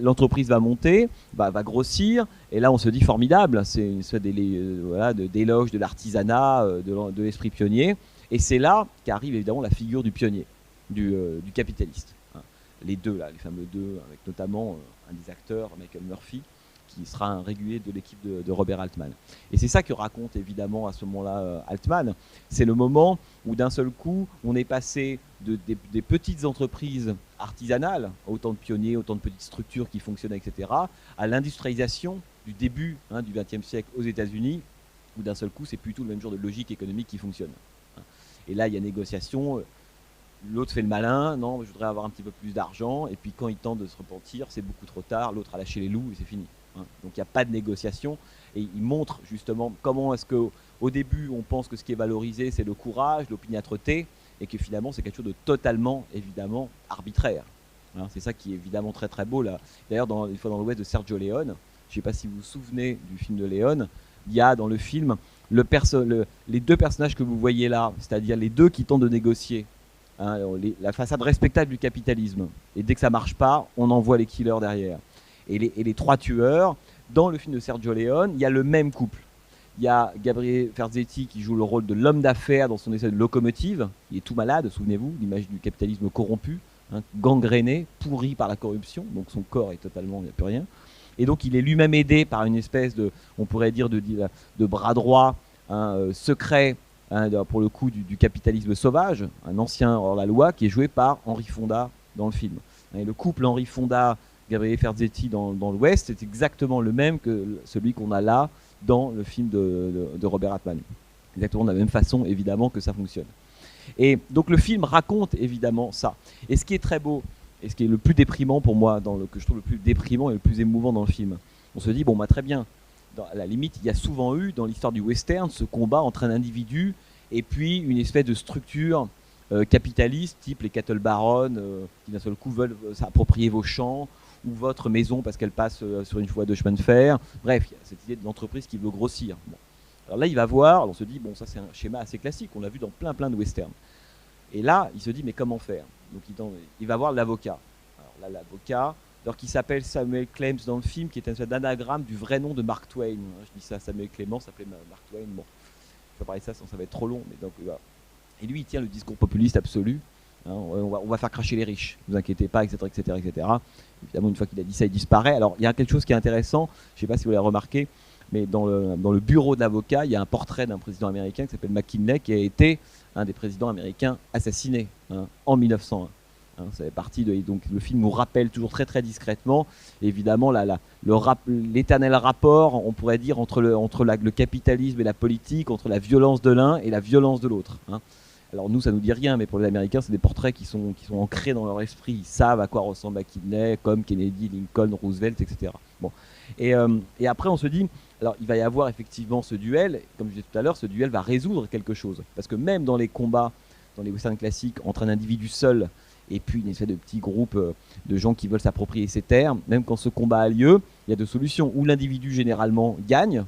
l'entreprise va monter, va grossir, et là on se dit formidable, c'est une sorte d'éloge de l'artisanat, de l'esprit pionnier, et c'est là qu'arrive évidemment la figure du pionnier, du capitaliste. Hein. Les deux là, les fameux deux, avec notamment un des acteurs, Michael Murphy, qui sera un régulier de l'équipe de Robert Altman. Et c'est ça que raconte évidemment à ce moment-là Altman. C'est le moment où d'un seul coup, on est passé des petites entreprises artisanales, autant de pionniers, autant de petites structures qui fonctionnent, etc., à l'industrialisation du début du XXe siècle aux États-Unis, où d'un seul coup, c'est plutôt le même genre de logique économique qui fonctionne. Et là, il y a négociation. L'autre fait le malin, non, je voudrais avoir un petit peu plus d'argent, et puis quand il tente de se repentir, c'est beaucoup trop tard, l'autre a lâché les loups et c'est fini. Hein. Donc il n'y a pas de négociation, et il montre justement comment est-ce qu'au début on pense que ce qui est valorisé c'est le courage, l'opiniâtreté, et que finalement c'est quelque chose de totalement évidemment arbitraire. Hein, c'est ça qui est évidemment très très beau là. D'ailleurs une fois dans l'Ouest de Sergio Leone, je ne sais pas si vous vous souvenez du film de Leone, il y a dans le film les deux personnages que vous voyez là, c'est-à-dire les deux qui tentent de négocier. Hein, la façade respectable du capitalisme, et dès que ça marche pas, on envoie les killers derrière. Et les trois tueurs, dans le film de Sergio Leone, il y a le même couple. Il y a Gabriele Ferzetti qui joue le rôle de l'homme d'affaires dans son essai de locomotive. Il est tout malade, souvenez-vous, l'image du capitalisme corrompu, hein, gangréné, pourri par la corruption, donc son corps est totalement, il n'y a plus rien. Et donc il est lui-même aidé par une espèce on pourrait dire de bras droit, secret, pour le coup du capitalisme sauvage, un ancien hors-la-loi qui est joué par Henry Fonda dans le film. Et le couple Henry Fonda, Gabriele Ferzetti dans l'Ouest, c'est exactement le même que celui qu'on a là dans le film de Robert Altman. Exactement de la même façon, évidemment, que ça fonctionne. Et donc le film raconte évidemment ça. Et ce qui est très beau, et ce qui est le plus déprimant pour moi, que je trouve le plus déprimant et le plus émouvant dans le film, on se dit, bon, très bien, à la limite, il y a souvent eu dans l'histoire du western ce combat entre un individu et puis une espèce de structure capitaliste, type les cattle barons qui d'un seul coup veulent s'approprier vos champs ou votre maison parce qu'elle passe sur une voie de chemin de fer. Bref, il y a cette idée de l'entreprise qui veut grossir. Bon. Alors là, il va voir, on se dit, bon, ça c'est un schéma assez classique, on l'a vu dans plein de westerns. Et là, il se dit, mais comment faire? Donc il va voir l'avocat. Alors là, l'avocat, alors qui s'appelle Samuel Clemens dans le film, qui est un espèce d'anagramme du vrai nom de Mark Twain. Je dis ça, Samuel Clemens s'appelait Mark Twain. Bon, je vais parler de ça, ça va être trop long. Mais donc, voilà. Et lui, il tient le discours populiste absolu. Hein, on va faire cracher les riches, ne vous inquiétez pas, etc., etc., etc. Évidemment, une fois qu'il a dit ça, il disparaît. Alors, il y a quelque chose qui est intéressant, je ne sais pas si vous l'avez remarqué, mais dans le bureau de l'avocat, il y a un portrait d'un président américain qui s'appelle McKinley, qui a été un des présidents américains assassinés en 1901. Ça fait partie de, donc le film nous rappelle toujours très discrètement, évidemment, l'éternel rapport, on pourrait dire, entre le capitalisme et la politique, entre la violence de l'un et la violence de l'autre. Alors nous, ça nous dit rien, mais pour les Américains, c'est des portraits qui sont ancrés dans leur esprit. Ils savent à quoi ressemble McKinley, comme Kennedy, Lincoln, Roosevelt, etc. Bon. Et après, on se dit, alors il va y avoir effectivement ce duel, comme je disais tout à l'heure, ce duel va résoudre quelque chose. Parce que même dans les combats, dans les westerns classiques, entre un individu seul et puis une espèce de petit groupe de gens qui veulent s'approprier ces terres, même quand ce combat a lieu, il y a deux solutions. Où l'individu généralement gagne,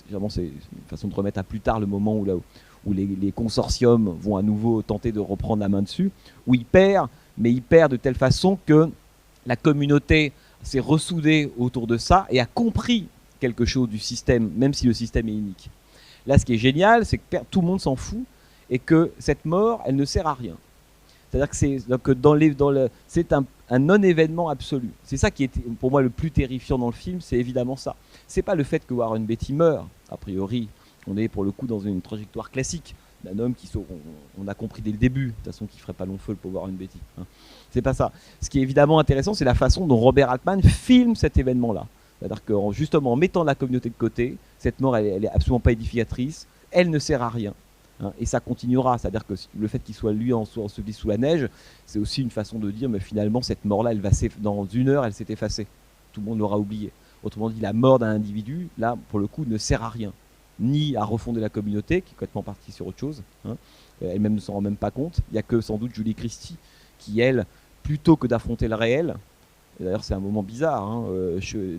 généralement c'est une façon de remettre à plus tard le moment où les consortiums vont à nouveau tenter de reprendre la main dessus, où il perd, mais il perd de telle façon que la communauté s'est ressoudée autour de ça et a compris quelque chose du système, même si le système est unique. Là, ce qui est génial, c'est que tout le monde s'en fout et que cette mort, elle ne sert à rien. C'est-à-dire que c'est un non-événement absolu. C'est ça qui est pour moi le plus terrifiant dans le film, c'est évidemment ça. C'est pas le fait que Warren Beatty meurt, a priori. On est pour le coup dans une trajectoire classique d'un homme on a compris dès le début, de toute façon, qu'il ferait pas long feu le pauvre Warren Beatty. C'est pas ça. Ce qui est évidemment intéressant, c'est la façon dont Robert Altman filme cet événement-là. C'est-à-dire que justement en mettant la communauté de côté, cette mort, elle est absolument pas édificatrice, elle ne sert à rien. Et ça continuera, c'est-à-dire que le fait qu'il soit lui enseveli sous la neige, c'est aussi une façon de dire, mais finalement cette mort-là, dans 1 heure, elle s'est effacée. Tout le monde l'aura oublié. Autrement dit, la mort d'un individu, là, pour le coup, ne sert à rien. Ni à refonder la communauté, qui est complètement partie sur autre chose. Elle-même ne s'en rend même pas compte. Il n'y a que sans doute Julie Christie qui, elle, plutôt que d'affronter le réel, et d'ailleurs c'est un moment bizarre,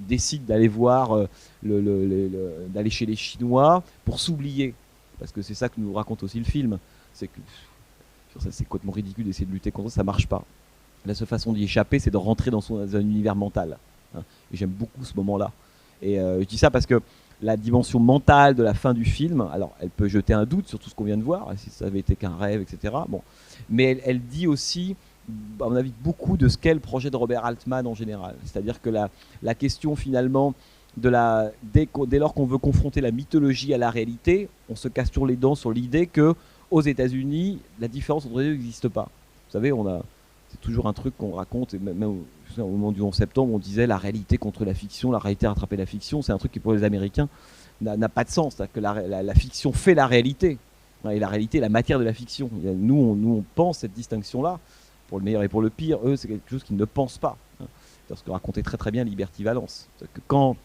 décide d'aller voir, d'aller chez les Chinois pour s'oublier. Parce que c'est ça que nous raconte aussi le film. C'est que c'est complètement ridicule d'essayer de lutter contre ça, ça marche pas. La seule façon d'y échapper, c'est de rentrer dans un univers mental. Et j'aime beaucoup ce moment-là. Et je dis ça parce que la dimension mentale de la fin du film, alors elle peut jeter un doute sur tout ce qu'on vient de voir, si ça avait été qu'un rêve, etc. Bon. Mais elle dit aussi, à mon avis, beaucoup de ce qu'est le projet de Robert Altman en général. C'est-à-dire que la question finalement, dès lors qu'on veut confronter la mythologie à la réalité, on se casse toujours les dents sur l'idée que aux États-Unis, la différence entre les deux n'existe pas. Vous savez, c'est toujours un truc qu'on raconte, et même au moment du 11 septembre, on disait la réalité contre la fiction, la réalité a rattrapé la fiction. C'est un truc qui pour les Américains n'a pas de sens, c'est-à-dire que la fiction fait la réalité, et la réalité est la matière de la fiction. Nous, on pense cette distinction-là, pour le meilleur et pour le pire. Eux, c'est quelque chose qu'ils ne pensent pas. C'est ce que racontait très bien Liberty Valance. Que quand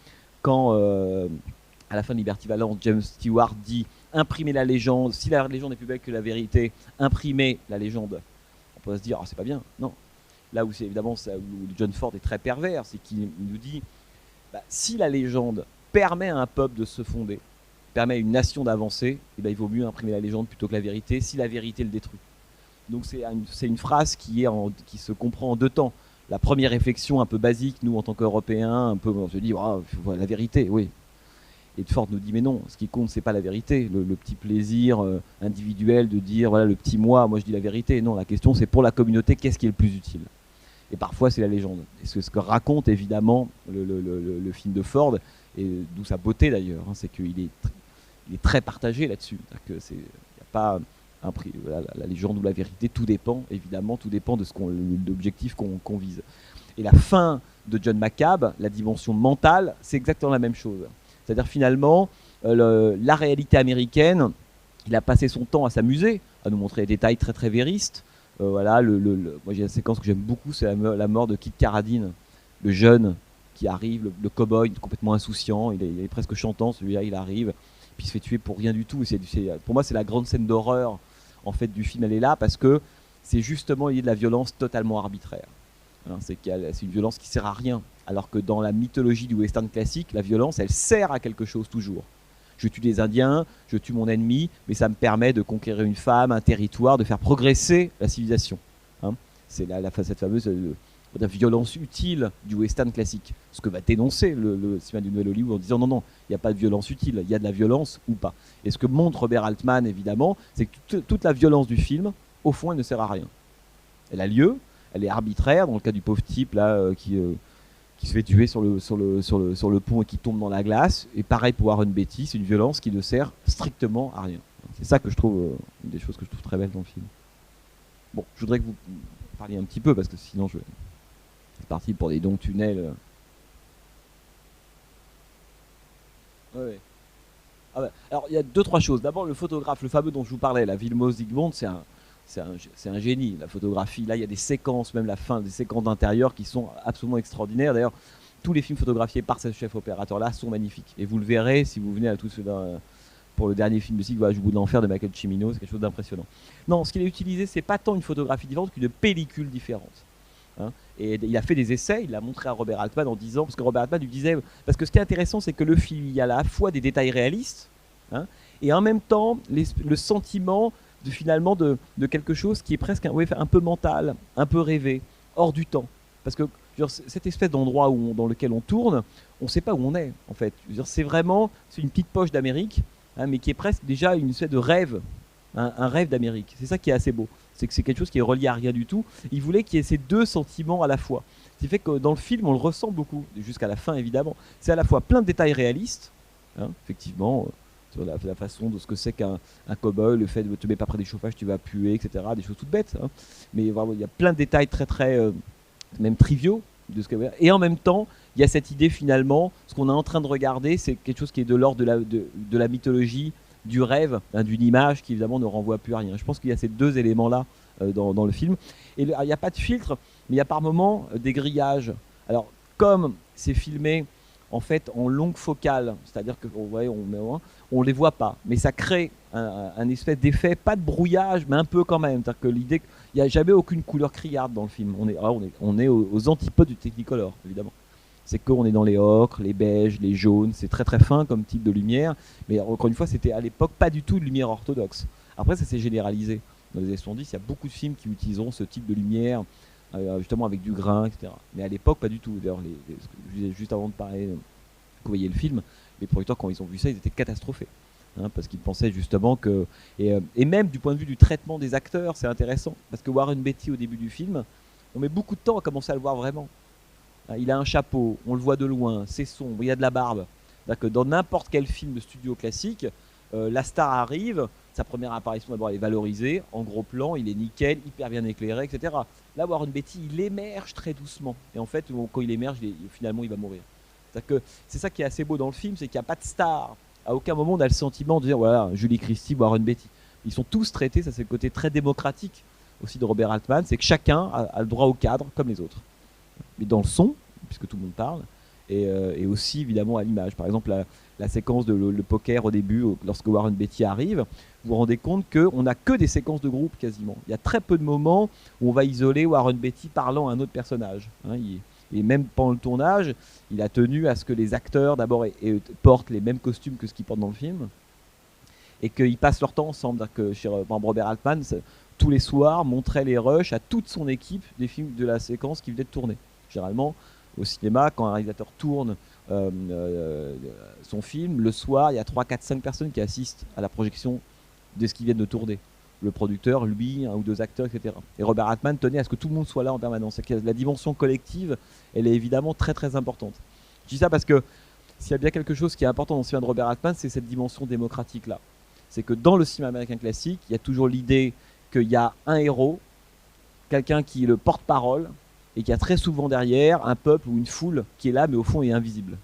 à la fin de Liberty Valance, James Stewart dit imprimer la légende, si la légende est plus belle que la vérité, imprimer la légende, on peut se dire c'est pas bien. Non. Là où c'est évidemment où John Ford est très pervers, c'est qu'il nous dit si la légende permet à un peuple de se fonder, permet à une nation d'avancer, il vaut mieux imprimer la légende plutôt que la vérité si la vérité le détruit. Donc c'est une phrase qui se comprend en deux temps. La première réflexion un peu basique, nous en tant qu'Européens, on se dit la vérité, oui. Et Ford nous dit mais non, ce qui compte c'est pas la vérité, le petit plaisir individuel de dire voilà le petit moi je dis la vérité. Non, la question c'est pour la communauté, qu'est-ce qui est le plus utile? Et parfois c'est la légende. Et ce que raconte évidemment le film de Ford, et d'où sa beauté d'ailleurs, c'est qu'il est très partagé là-dessus. Il n'y a pas la légende ou la vérité, tout dépend évidemment, tout dépend de l'objectif qu'on vise. Et la fin de John McCabe, la dimension mentale, c'est exactement la même chose. C'est-à-dire finalement, la réalité américaine, il a passé son temps à s'amuser, à nous montrer des détails très véristes. Moi j'ai une séquence que j'aime beaucoup, c'est la mort de Kit Carradine, le jeune qui arrive, le cow-boy complètement insouciant, il est presque chantant, celui-là il arrive, puis il se fait tuer pour rien du tout. Pour moi c'est la grande scène d'horreur en fait du film, elle est là parce que c'est justement il y a de la violence totalement arbitraire. Hein, c'est une violence qui sert à rien, alors que dans la mythologie du western classique, la violence elle sert à quelque chose toujours. Je tue des Indiens, je tue mon ennemi, mais ça me permet de conquérir une femme, un territoire, de faire progresser la civilisation. Hein, c'est cette fameuse la violence utile du western classique. Ce que va dénoncer le cinéma du Nouvel Hollywood en disant non, il n'y a pas de violence utile, il y a de la violence ou pas. Et ce que montre Robert Altman, évidemment, c'est que toute la violence du film, au fond, elle ne sert à rien. Elle a lieu, elle est arbitraire, dans le cas du pauvre type là, qui se fait tuer sur le pont et qui tombe dans la glace. Et pareil pour Warren Beatty, c'est une violence qui ne sert strictement à rien. C'est ça que je trouve, une des choses que je trouve très belle dans le film. Bon, je voudrais que vous parliez un petit peu, parce que sinon je... C'est parti pour des dons tunnels. Ouais. Ah ouais. Alors il y a 2-3 choses. D'abord le photographe, le fameux dont je vous parlais, la Vilmos Zsigmond, c'est un génie. La photographie, là il y a des séquences, même la fin, des séquences d'intérieur qui sont absolument extraordinaires. D'ailleurs, tous les films photographiés par ce chef opérateur là sont magnifiques. Et vous le verrez si vous venez à tous pour le dernier film de cycle, Voyage au bout de l'enfer de Michael Cimino, c'est quelque chose d'impressionnant. Non, ce qu'il a utilisé, c'est pas tant une photographie différente qu'une pellicule différente. Hein, et il a fait des essais, il l'a montré à Robert Altman en disant, parce que Robert Altman lui disait, parce que ce qui est intéressant, c'est que le film, il y a à la fois des détails réalistes, hein, et en même temps le sentiment finalement de quelque chose qui est presque un peu mental, un peu rêvé, hors du temps. Parce que cette espèce d'endroit dans lequel on tourne, on ne sait pas où on est en fait. C'est une petite poche d'Amérique, hein, mais qui est presque déjà une espèce de rêve, un rêve d'Amérique. C'est ça qui est assez beau. C'est que c'est quelque chose qui est relié à rien du tout. Il voulait qu'il y ait ces deux sentiments à la fois. Ce qui fait que dans le film, on le ressent beaucoup, jusqu'à la fin évidemment. C'est à la fois plein de détails réalistes, hein, effectivement, sur la façon de ce que c'est qu'un cow-boy, le fait de te mettre pas près des chauffages, tu vas puer, etc. Des choses toutes bêtes. Hein. Mais vraiment, il y a plein de détails très très, même triviaux. Et en même temps, il y a cette idée finalement, ce qu'on est en train de regarder, c'est quelque chose qui est de l'ordre de la mythologie, du rêve, hein, d'une image qui évidemment ne renvoie plus à rien. Je pense qu'il y a ces deux éléments-là dans le film. Et il n'y a pas de filtre, mais il y a par moments des grillages. Alors, comme c'est filmé en fait en longue focale, c'est-à-dire qu'on les voit pas, mais ça crée un espèce d'effet, pas de brouillage, mais un peu quand même. C'est-à-dire que l'idée qu'il n'y a jamais aucune couleur criarde dans le film. On est aux antipodes du Technicolor, évidemment. C'est qu'on est dans les ocres, les beiges, les jaunes, c'est très très fin comme type de lumière, mais encore une fois, c'était à l'époque pas du tout de lumière orthodoxe. Après, ça s'est généralisé. Dans les années 70, il y a beaucoup de films qui utiliseront ce type de lumière, justement avec du grain, etc. Mais à l'époque, pas du tout. D'ailleurs, je disais juste avant de parler, que vous voyez le film, les producteurs, quand ils ont vu ça, ils étaient catastrophés. Hein, parce qu'ils pensaient justement que... Et même du point de vue du traitement des acteurs, c'est intéressant. Parce que Warren Beatty, au début du film, on met beaucoup de temps à commencer à le voir vraiment. Il a un chapeau, on le voit de loin, c'est sombre, il y a de la barbe. Dans n'importe quel film de studio classique, la star arrive, sa première apparition d'abord elle est valorisée, en gros plan, il est nickel, hyper bien éclairé, etc. Là, Warren Beatty, il émerge très doucement. Et en fait, quand il émerge, finalement, il va mourir. C'est ça qui est assez beau dans le film, c'est qu'il n'y a pas de star. À aucun moment, on a le sentiment de dire, voilà, Julie Christie, Warren Beatty. Ils sont tous traités, ça c'est le côté très démocratique aussi de Robert Altman, c'est que chacun a le droit au cadre comme les autres. Mais dans le son, puisque tout le monde parle, et aussi évidemment à l'image. Par exemple, la séquence de le poker au début, lorsque Warren Beatty arrive, vous vous rendez compte qu'on n'a que des séquences de groupe quasiment. Il y a très peu de moments où on va isoler Warren Beatty parlant à un autre personnage. Hein, et même pendant le tournage, il a tenu à ce que les acteurs d'abord portent les mêmes costumes que ce qu'ils portent dans le film, et qu'ils passent leur temps ensemble. Que chez Robert Altman, tous les soirs, montrait les rushs à toute son équipe des films de la séquence qui venait de tourner. Généralement, au cinéma, quand un réalisateur tourne son film, le soir, il y a 3, 4, 5 personnes qui assistent à la projection de ce qu'ils viennent de tourner. Le producteur, lui, un ou deux acteurs, etc. Et Robert Altman tenait à ce que tout le monde soit là en permanence. La dimension collective, elle est évidemment très très importante. Je dis ça parce que s'il y a bien quelque chose qui est important dans le cinéma de Robert Altman, c'est cette dimension démocratique-là. C'est que dans le cinéma américain classique, il y a toujours l'idée qu'il y a un héros, quelqu'un qui est le porte-parole, et qu'il y a très souvent derrière un peuple ou une foule qui est là, mais au fond est invisible.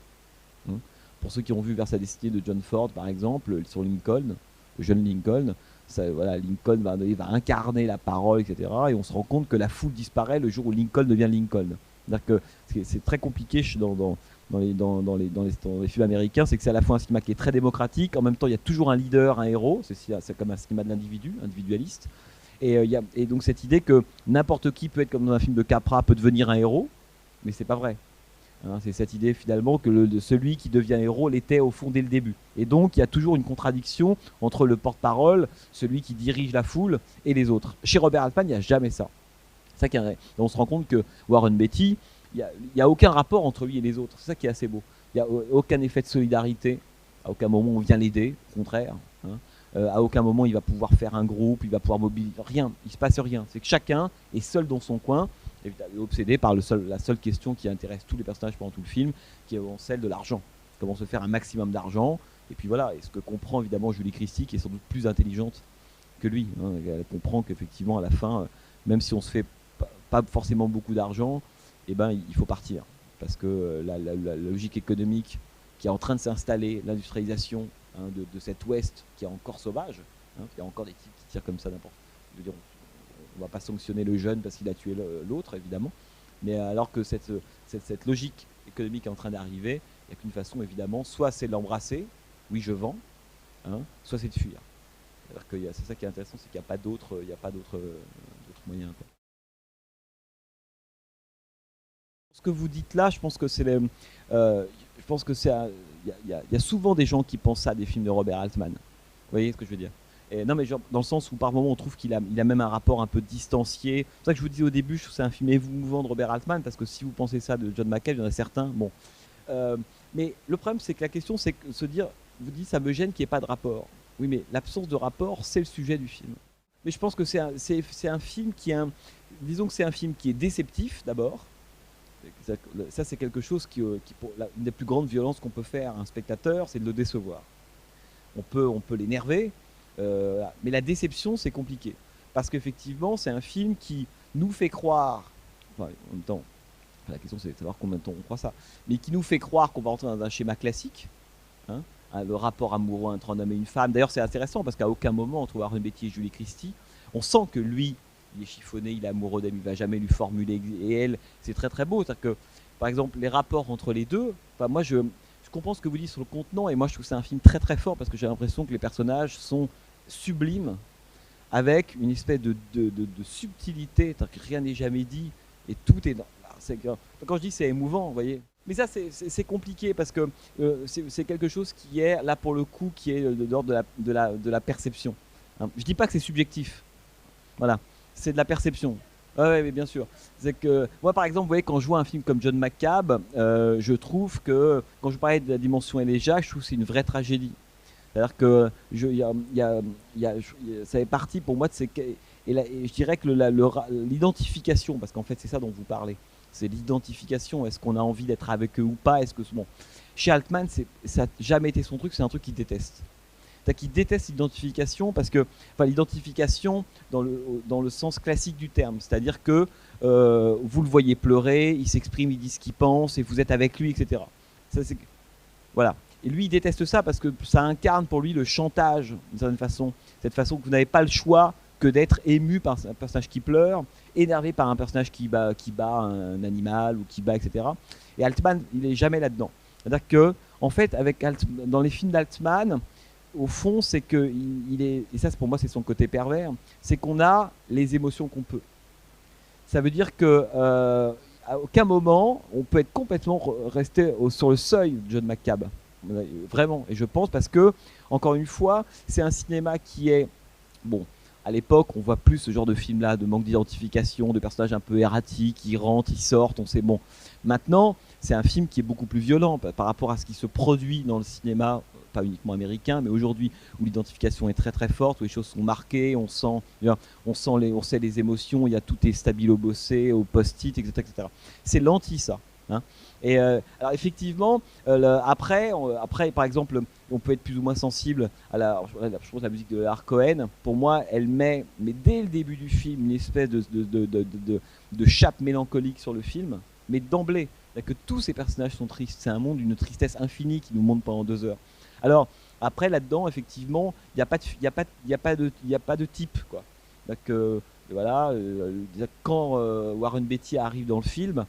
Pour ceux qui ont vu Vers sa destinée de John Ford, par exemple, sur Lincoln, le jeune Lincoln, Lincoln va incarner la parole, etc. Et on se rend compte que la foule disparaît le jour où Lincoln devient Lincoln. C'est-à-dire que c'est très compliqué dans les films américains, c'est que c'est à la fois un cinéma qui est très démocratique, en même temps il y a toujours un leader, un héros, c'est comme un cinéma de l'individu, individualiste. Et donc cette idée que n'importe qui peut être comme dans un film de Capra, peut devenir un héros, mais c'est pas vrai. Hein, c'est cette idée finalement que celui qui devient héros l'était au fond dès le début. Et donc il y a toujours une contradiction entre le porte-parole, celui qui dirige la foule, et les autres. Chez Robert Altman, il n'y a jamais ça. C'est ça qui est vrai. On se rend compte que Warren Beatty, il n'y a aucun rapport entre lui et les autres. C'est ça qui est assez beau. Il n'y a aucun effet de solidarité. À aucun moment on vient l'aider, au contraire. Hein. À aucun moment il va pouvoir faire un groupe, il va pouvoir mobiliser. Rien, il ne se passe rien. C'est que chacun est seul dans son coin, et obsédé par la seule question qui intéresse tous les personnages pendant tout le film, qui est celle de l'argent. Comment se faire un maximum d'argent. Et puis voilà, et ce que comprend évidemment Julie Christie, qui est sans doute plus intelligente que lui. Hein. Elle comprend qu'effectivement, à la fin, même si on se fait pas forcément beaucoup d'argent, eh ben, il faut partir. Parce que la logique économique qui est en train de s'installer, l'industrialisation de cet Ouest qui est encore sauvage, il y a encore des types qui tirent comme ça n'importe. Je veux dire, on ne va pas sanctionner le jeune parce qu'il a tué l'autre, évidemment. Mais alors que cette logique économique est en train d'arriver, il n'y a qu'une façon, évidemment, soit c'est de l'embrasser, oui je vends, soit c'est de fuir. C'est ça qui est intéressant, c'est qu'il n'y a pas d'autres moyens. Quoi. Ce que vous dites là, je pense que c'est il y a souvent des gens qui pensent ça des films de Robert Altman. Vous voyez ce que je veux dire? Et non mais genre, dans le sens où par moment on trouve qu'il a même un rapport un peu distancié. C'est pour ça que je vous dis au début, je trouve que c'est un film émouvant de Robert Altman, parce que si vous pensez ça de John McCabe, il y en a certains. Bon, mais le problème c'est que la question c'est de se dire, vous dites ça me gêne qu'il n'y ait pas de rapport. Oui, mais l'absence de rapport, c'est le sujet du film. Mais je pense que c'est un film disons que c'est un film qui est déceptif d'abord. Ça, c'est quelque chose une des plus grandes violences qu'on peut faire à un spectateur, c'est de le décevoir. On peut l'énerver, mais la déception, c'est compliqué. Parce qu'effectivement, c'est un film qui nous fait croire, enfin, en même temps, la question c'est de savoir combien de temps on croit ça, mais qui nous fait croire qu'on va rentrer dans un schéma classique, le rapport amoureux entre un homme et une femme. D'ailleurs, c'est intéressant parce qu'à aucun moment, entre Warren Beatty et Julie Christie, on sent que lui, il est chiffonné, il est amoureux d'elle, il va jamais lui formuler, et elle, c'est très très beau. C'est-à-dire que, par exemple, les rapports entre les deux, moi je comprends ce que vous dites sur le contenant, et moi je trouve que c'est un film très très fort parce que j'ai l'impression que les personnages sont sublimes, avec une espèce de subtilité, c'est-à-dire que rien n'est jamais dit, et tout est dans. Quand je dis c'est émouvant, vous voyez. Mais ça c'est compliqué parce que c'est quelque chose qui est, là pour le coup, qui est de l'ordre de la perception. Je dis pas que c'est subjectif, voilà. C'est de la perception. Ouais, mais bien sûr. C'est que moi, par exemple, vous voyez, quand je vois un film comme John McCabe, je trouve que quand je parlais de la dimension élégiaque, je trouve que c'est une vraie tragédie. C'est-à-dire que ça fait partie pour moi de ces. Et je dirais que l'identification, parce qu'en fait, c'est ça dont vous parlez. C'est l'identification. Est-ce qu'on a envie d'être avec eux ou pas? Est-ce que bon, chez Altman, ça n'a jamais été son truc. C'est un truc qu'il déteste. C'est-à-dire qu'il déteste l'identification parce que, enfin, l'identification dans le sens classique du terme, c'est-à-dire que vous le voyez pleurer, il s'exprime, il dit ce qu'il pense, et vous êtes avec lui, etc. Voilà. Et lui, il déteste ça parce que ça incarne pour lui le chantage, d'une certaine façon. Cette façon que vous n'avez pas le choix que d'être ému par un personnage qui pleure, énervé par un personnage qui bat un animal ou qui bat, etc. Et Altman, il n'est jamais là-dedans. C'est-à-dire que, en fait, dans les films d'Altman, au fond, c'est que et ça pour moi c'est son côté pervers, c'est qu'on a les émotions qu'on peut. Ça veut dire que à aucun moment on peut être complètement resté sur le seuil de John McCabe, vraiment. Et je pense parce que, encore une fois, c'est un cinéma qui est bon. À l'époque, on voit plus ce genre de film-là, de manque d'identification, de personnages un peu erratiques, qui rentrent, ils sortent, on sait bon. Maintenant, c'est un film qui est beaucoup plus violent par rapport à ce qui se produit dans le cinéma, pas uniquement américain, mais aujourd'hui où l'identification est très très forte, où les choses sont marquées, on sait les émotions, il y a tout est stabilo-bossé au post-it, etc., etc. C'est l'anti ça. Et alors effectivement, après, par exemple, on peut être plus ou moins sensible à je pense la musique de Leonard Cohen. Pour moi, elle met, mais dès le début du film, une espèce de chape mélancolique sur le film, mais d'emblée. Que tous ces personnages sont tristes. C'est un monde d'une tristesse infinie qui nous montre pendant 2 heures. Alors après là-dedans, effectivement, il n'y a pas de type, quoi. Donc voilà, quand Warren Beatty arrive dans le film,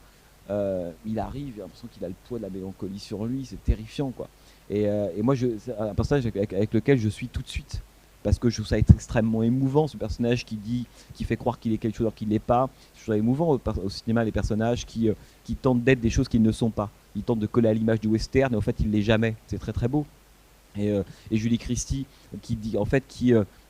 il arrive, j'ai l'impression qu'il a le poids de la mélancolie sur lui, c'est terrifiant, quoi. Et moi, c'est un personnage avec lequel je suis tout de suite, parce que je trouve ça être extrêmement émouvant, ce personnage qui fait croire qu'il est quelque chose alors qu'il n'est pas. Je trouve ça émouvant au cinéma, les personnages qui tentent d'être des choses qu'ils ne sont pas. Ils tentent de coller à l'image du western, et en fait, il ne l'est jamais. C'est très très beau. Et Julie Christie, qui dit, en fait,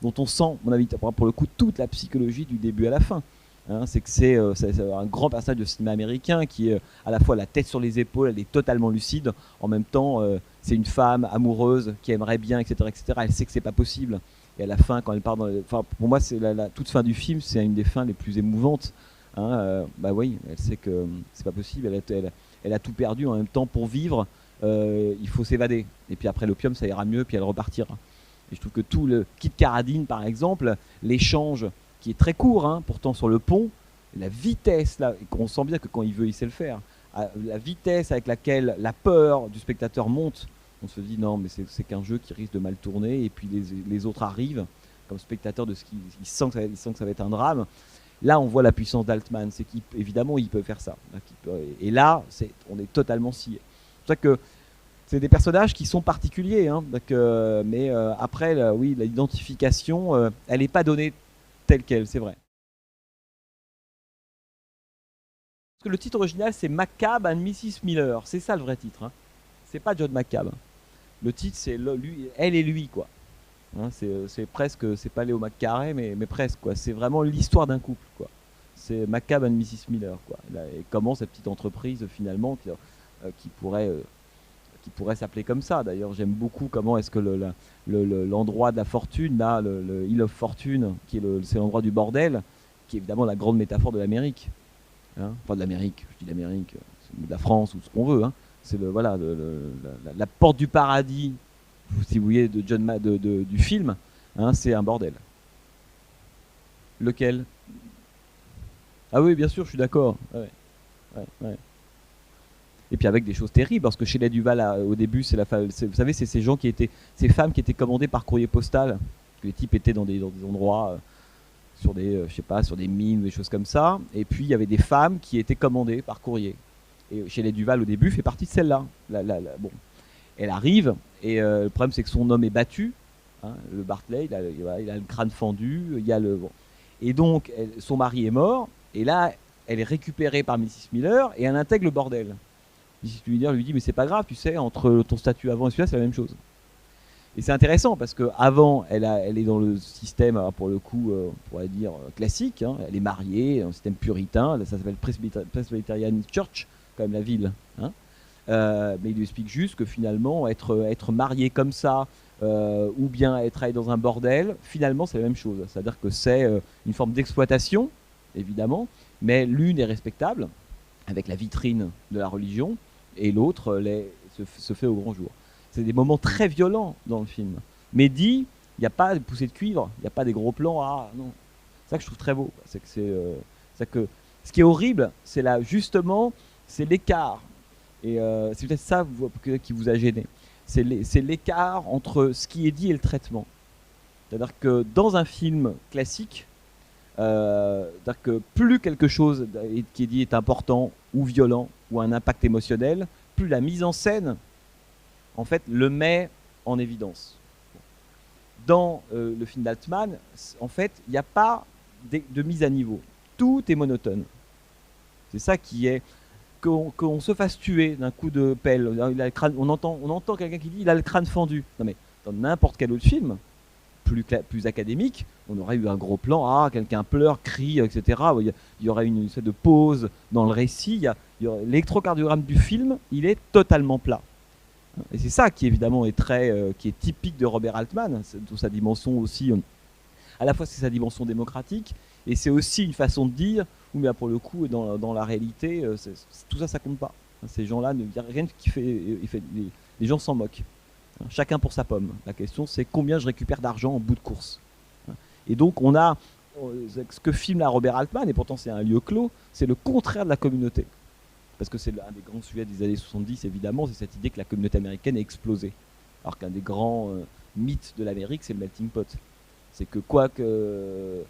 dont on sent, mon avis, pour le coup, toute la psychologie du début à la fin. Hein, c'est que c'est un grand personnage de cinéma américain qui est à la fois la tête sur les épaules, elle est totalement lucide. En même temps, c'est une femme amoureuse qui aimerait bien, etc., etc. Elle sait que c'est pas possible. Et à la fin, quand elle part pour moi, c'est la toute fin du film, c'est une des fins les plus émouvantes. Hein, bah oui, elle sait que c'est pas possible. Elle a tout perdu. En même temps, pour vivre, il faut s'évader. Et puis après l'opium, ça ira mieux, puis elle repartira. Et je trouve que tout le Kit Carradine, par exemple, l'échange qui est très court, hein, pourtant sur le pont, la vitesse, là, on sent bien que quand il veut, il sait le faire. La vitesse avec laquelle la peur du spectateur monte, on se dit non, mais c'est qu'un jeu qui risque de mal tourner, et puis les autres arrivent, comme spectateur, ils sentent que ça va être un drame. Là, on voit la puissance d'Altman, c'est qu'évidemment, il peut faire ça. Et là, on est totalement scié. C'est pour ça que c'est des personnages qui sont particuliers, hein, mais après, oui, l'identification, elle n'est pas donnée telle quelle, c'est vrai. Parce que le titre original, c'est McCabe and Mrs. Miller. C'est ça le vrai titre. Hein. C'est pas John McCabe. Le titre, c'est lui, elle et lui, quoi. Hein, c'est presque, c'est pas Léo McCarey, mais presque, quoi. C'est vraiment l'histoire d'un couple, quoi. C'est McCabe and Mrs. Miller, quoi. Et comment cette petite entreprise, finalement, qui pourrait s'appeler comme ça. D'ailleurs, j'aime beaucoup comment est-ce que l'endroit de la fortune, là, le Hill of Fortune, c'est l'endroit du bordel, qui est évidemment la grande métaphore de l'Amérique. Hein, enfin de l'Amérique, je dis l'Amérique, de la France ou ce qu'on veut. Hein. C'est la porte du paradis, si vous voulez, du film, hein, c'est un bordel. Lequel? Ah oui, bien sûr, je suis d'accord. Ouais, ouais, ouais. Et puis avec des choses terribles, parce que chez les Duval, au début, vous savez, c'est ces femmes qui étaient commandées par courrier postal, que les types étaient dans des endroits, sur des, je sais pas, sur des mines, des choses comme ça. Et puis il y avait des femmes qui étaient commandées par courrier. Et chez les Duval, au début, fait partie de celle-là. Bon, elle arrive, et le problème, c'est que son homme est battu. Hein, le Bartley, il a le crâne fendu, bon. Et donc, son mari est mort, et là, elle est récupérée par Mrs. Miller, et elle intègre le bordel. Mrs. Miller lui dit, mais c'est pas grave, tu sais, entre ton statut avant et celui-là, c'est la même chose. Et c'est intéressant parce qu'avant, elle est dans le système, pour le coup, on pourrait dire classique. Hein, elle est mariée, un système puritain. Ça s'appelle Presbyterian Church, quand même la ville. Hein, mais il lui explique juste que finalement, être marié comme ça, ou bien être dans un bordel, finalement, c'est la même chose. C'est-à-dire que c'est une forme d'exploitation, évidemment, mais l'une est respectable, avec la vitrine de la religion, et l'autre se fait au grand jour. C'est des moments très violents dans le film. Mais dit, il n'y a pas de poussée de cuivre, il n'y a pas des gros plans. Ah non, c'est ça que je trouve très beau. C'est que ce qui est horrible, c'est là justement, c'est l'écart. Et c'est peut-être ça qui vous a gêné. C'est l'écart entre ce qui est dit et le traitement. C'est-à-dire que dans un film classique, c'est-à-dire que plus quelque chose qui est dit est important ou violent ou un impact émotionnel, plus la mise en scène en fait, le met en évidence. Dans le film d'Altman, en fait, il n'y a pas de mise à niveau. Tout est monotone. C'est ça qui est... Qu'on se fasse tuer d'un coup de pelle. On entend quelqu'un qui dit « il a le crâne fendu ». Non mais, dans n'importe quel autre film, plus académique, on aurait eu un gros plan, quelqu'un pleure, crie, etc. Il y aurait une espèce de pause dans le récit. L'électrocardiogramme du film, il est totalement plat. Et c'est ça qui évidemment est qui est typique de Robert Altman, toute sa dimension aussi, à la fois c'est sa dimension démocratique, et c'est aussi une façon de dire, où bien pour le coup, dans la réalité, tout ça, ça compte pas. Ces gens-là, il n'y a rien qui fait, les gens s'en moquent. Chacun pour sa pomme. La question, c'est combien je récupère d'argent en bout de course. Et donc, on a ce que filme là Robert Altman, et pourtant c'est un lieu clos, c'est le contraire de la communauté. Parce que c'est un des grands sujets des années 70, évidemment, c'est cette idée que la communauté américaine a explosé. Alors qu'un des grands mythes de l'Amérique, c'est le melting pot. C'est que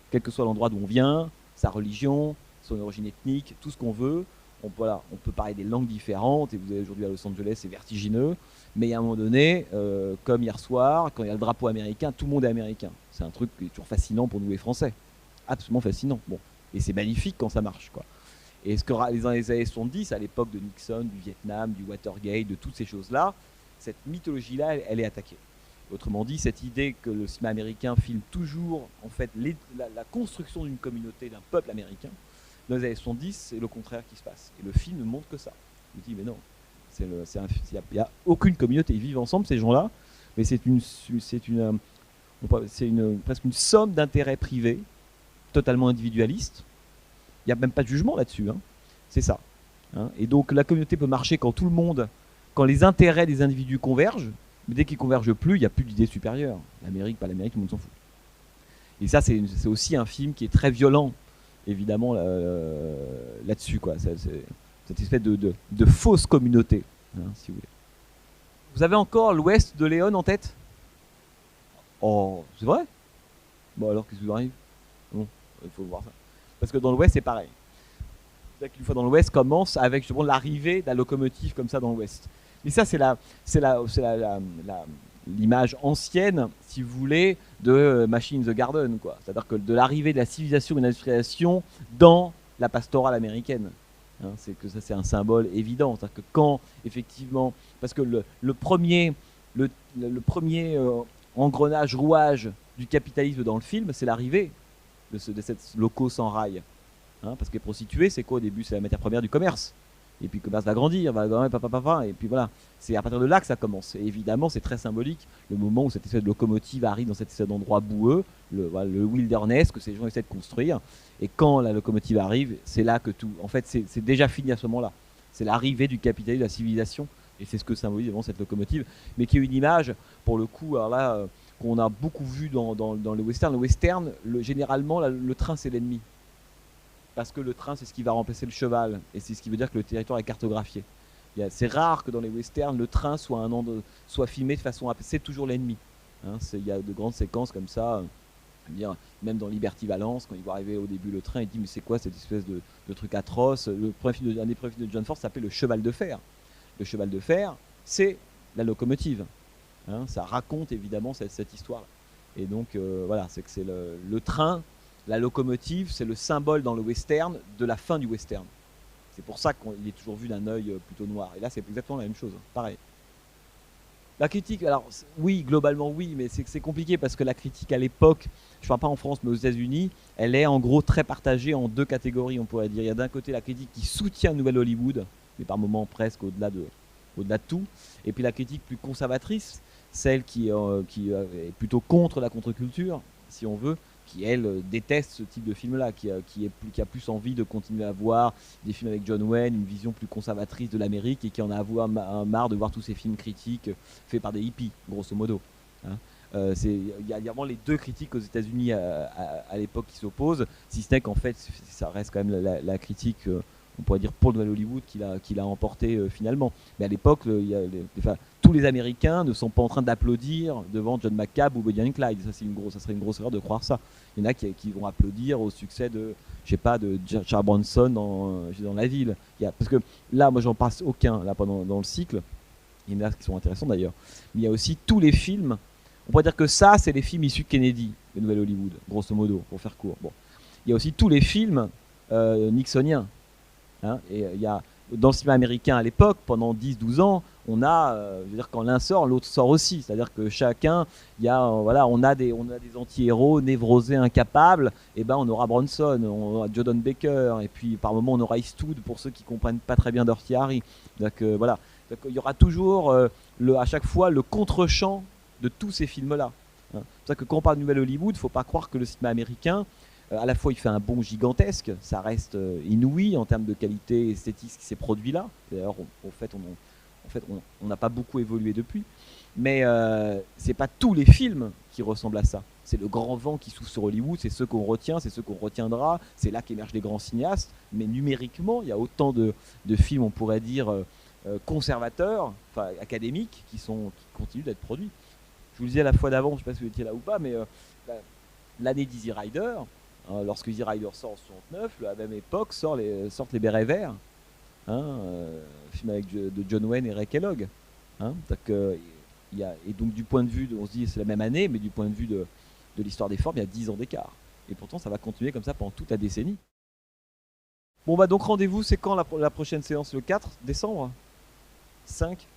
quel que soit l'endroit d'où on vient, sa religion, son origine ethnique, tout ce qu'on veut, voilà, on peut parler des langues différentes, et vous avez aujourd'hui à Los Angeles, c'est vertigineux, mais à un moment donné, comme hier soir, quand il y a le drapeau américain, tout le monde est américain. C'est un truc qui est toujours fascinant pour nous les Français. Absolument fascinant. Bon. Et c'est magnifique quand ça marche, quoi. Et ce que les années 70, à l'époque de Nixon, du Vietnam, du Watergate, de toutes ces choses-là, cette mythologie-là, elle est attaquée. Autrement dit, cette idée que le cinéma américain filme toujours en fait la construction d'une communauté, d'un peuple américain, dans les années 70, c'est le contraire qui se passe. Et le film ne montre que ça. Il dit, mais non, il n'y a aucune communauté, ils vivent ensemble, ces gens-là, mais c'est presque une somme d'intérêts privés, totalement individualistes. Il n'y a même pas de jugement là-dessus. Hein. C'est ça. Hein. Et donc la communauté peut marcher quand tout le monde, quand les intérêts des individus convergent, mais dès qu'ils convergent plus, il n'y a plus d'idée supérieure. L'Amérique, pas l'Amérique, tout le monde s'en fout. Et ça, c'est aussi un film qui est très violent, évidemment, là-dessus, quoi. Cette espèce de fausse communauté, hein, si vous voulez. Vous avez encore l'Ouest de Léon en tête? Oh, c'est vrai? Bon, alors, qu'est-ce qui vous arrive? Bon, il faut voir ça. Parce que dans l'Ouest, c'est pareil. Une fois dans l'Ouest commence avec justement l'arrivée de la locomotive comme ça dans l'Ouest. Mais ça, c'est l'image ancienne, si vous voulez, de Machine in the Garden, quoi. C'est-à-dire que de l'arrivée de la civilisation et de l'industrialisation dans la pastorale américaine. Hein, c'est que ça, c'est un symbole évident. C'est-à-dire que quand, effectivement, parce que le premier engrenage, rouage du capitalisme dans le film, c'est l'arrivée de cette loco sans rail. Hein, parce que les prostituées, c'est quoi au début? C'est la matière première du commerce. Et puis le commerce va grandir, et puis voilà. C'est à partir de là que ça commence. Et évidemment, c'est très symbolique le moment où cette espèce de locomotive arrive dans cette espèce d'endroit boueux, le wilderness que ces gens essaient de construire. Et quand la locomotive arrive, c'est là que tout. En fait, c'est déjà fini à ce moment-là. C'est l'arrivée du capitalisme, de la civilisation. Et c'est ce que symbolise vraiment cette locomotive. Mais qui est une image, pour le coup, alors là, qu'on a beaucoup vu dans le western. Le western, généralement, le train, c'est l'ennemi. Parce que le train, c'est ce qui va remplacer le cheval. Et c'est ce qui veut dire que le territoire est cartographié. C'est rare que dans les westerns, le train soit filmé de façon... C'est toujours l'ennemi. Hein, il y a de grandes séquences comme ça. Dire, même dans Liberty Valance, quand il voit arriver au début le train, il dit mais c'est quoi cette espèce de truc atroce? Un des premiers films de John Ford s'appelait Le Cheval de Fer. Le Cheval de Fer, c'est la locomotive. Hein, ça raconte évidemment cette histoire. Et donc voilà, c'est que c'est le train... La locomotive, c'est le symbole dans le western de la fin du western. C'est pour ça qu'il est toujours vu d'un œil plutôt noir. Et là, c'est exactement la même chose. Pareil. La critique, alors oui, globalement oui, mais c'est compliqué parce que la critique à l'époque, je ne parle pas en France, mais aux États-Unis, elle est en gros très partagée en deux catégories, on pourrait dire. Il y a d'un côté la critique qui soutient Nouvelle Hollywood, mais par moments presque au-delà de tout. Et puis la critique plus conservatrice, celle qui est plutôt contre la contre-culture, si on veut, qui elle déteste ce type de film-là, qui a plus envie de continuer à voir des films avec John Wayne, une vision plus conservatrice de l'Amérique, et qui en a marre de voir tous ces films critiques faits par des hippies, grosso modo. Hein. Il y a vraiment les deux critiques aux États-Unis à l'époque qui s'opposent, si ce n'est qu'en fait, ça reste quand même la critique, on pourrait dire, pour le Nouvel Hollywood qui l'a emporté finalement. Mais à l'époque, tous les Américains ne sont pas en train d'applaudir devant John McCabe ou Bonnie and Clyde. Ça serait une grosse erreur de croire ça. Il y en a qui vont applaudir au succès de Charles Bronson dans la ville. Parce que là, moi, j'en passe aucun là dans le cycle. Il y en a qui sont intéressants d'ailleurs. Mais il y a aussi tous les films. On pourrait dire que ça, c'est les films issus de Kennedy, le Nouvel Hollywood, grosso modo, pour faire court. Bon. Il y a aussi tous les films nixoniens. Hein, et il y a dans le cinéma américain à l'époque, pendant 10-12 ans, on a, je veux dire, quand l'un sort, l'autre sort aussi. C'est-à-dire que chacun, on a des anti-héros névrosés, incapables. Et ben, on aura Bronson, on aura Jordan Baker, et puis par moment, on aura Eastwood pour ceux qui comprennent pas très bien Dirty Harry. Donc voilà, donc, il y aura toujours à chaque fois le contre-champ de tous ces films-là. Hein. C'est pour ça que quand on parle de Nouvelle Hollywood, il ne faut pas croire que le cinéma américain, à la fois il fait un bond gigantesque, ça reste inouï en termes de qualité esthétique ce qui s'est produit là. D'ailleurs, on n'a pas beaucoup évolué depuis. Mais c'est pas tous les films qui ressemblent à ça. C'est le grand vent qui souffle sur Hollywood, c'est ceux qu'on retient, c'est ceux qu'on retiendra, c'est là qu'émergent les grands cinéastes. Mais numériquement, il y a autant de films, on pourrait dire, conservateurs, enfin académiques, qui continuent d'être produits. Je vous le disais la fois d'avant, je ne sais pas si vous étiez là ou pas, mais l'année d'Easy Rider, lorsque Easy Rider sort en 69, à la même époque sortent les Bérets Verts. hein, film avec de John Wayne et Ray Kellogg. Hein, et donc du point de vue, on se dit c'est la même année, mais du point de vue de l'histoire des formes, il y a 10 ans d'écart. Et pourtant, ça va continuer comme ça pendant toute la décennie. Bon bah donc rendez-vous, c'est quand la prochaine séance? Le 4 décembre? 5?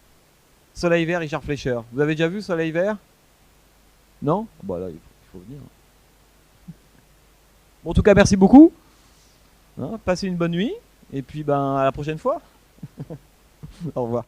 Soleil vert, Richard Fleischer. Vous avez déjà vu Soleil vert? Non? Bah là, il faut venir. Bon, en tout cas, merci beaucoup. Hein, passez une bonne nuit. Et puis, ben, à la prochaine fois. Au revoir.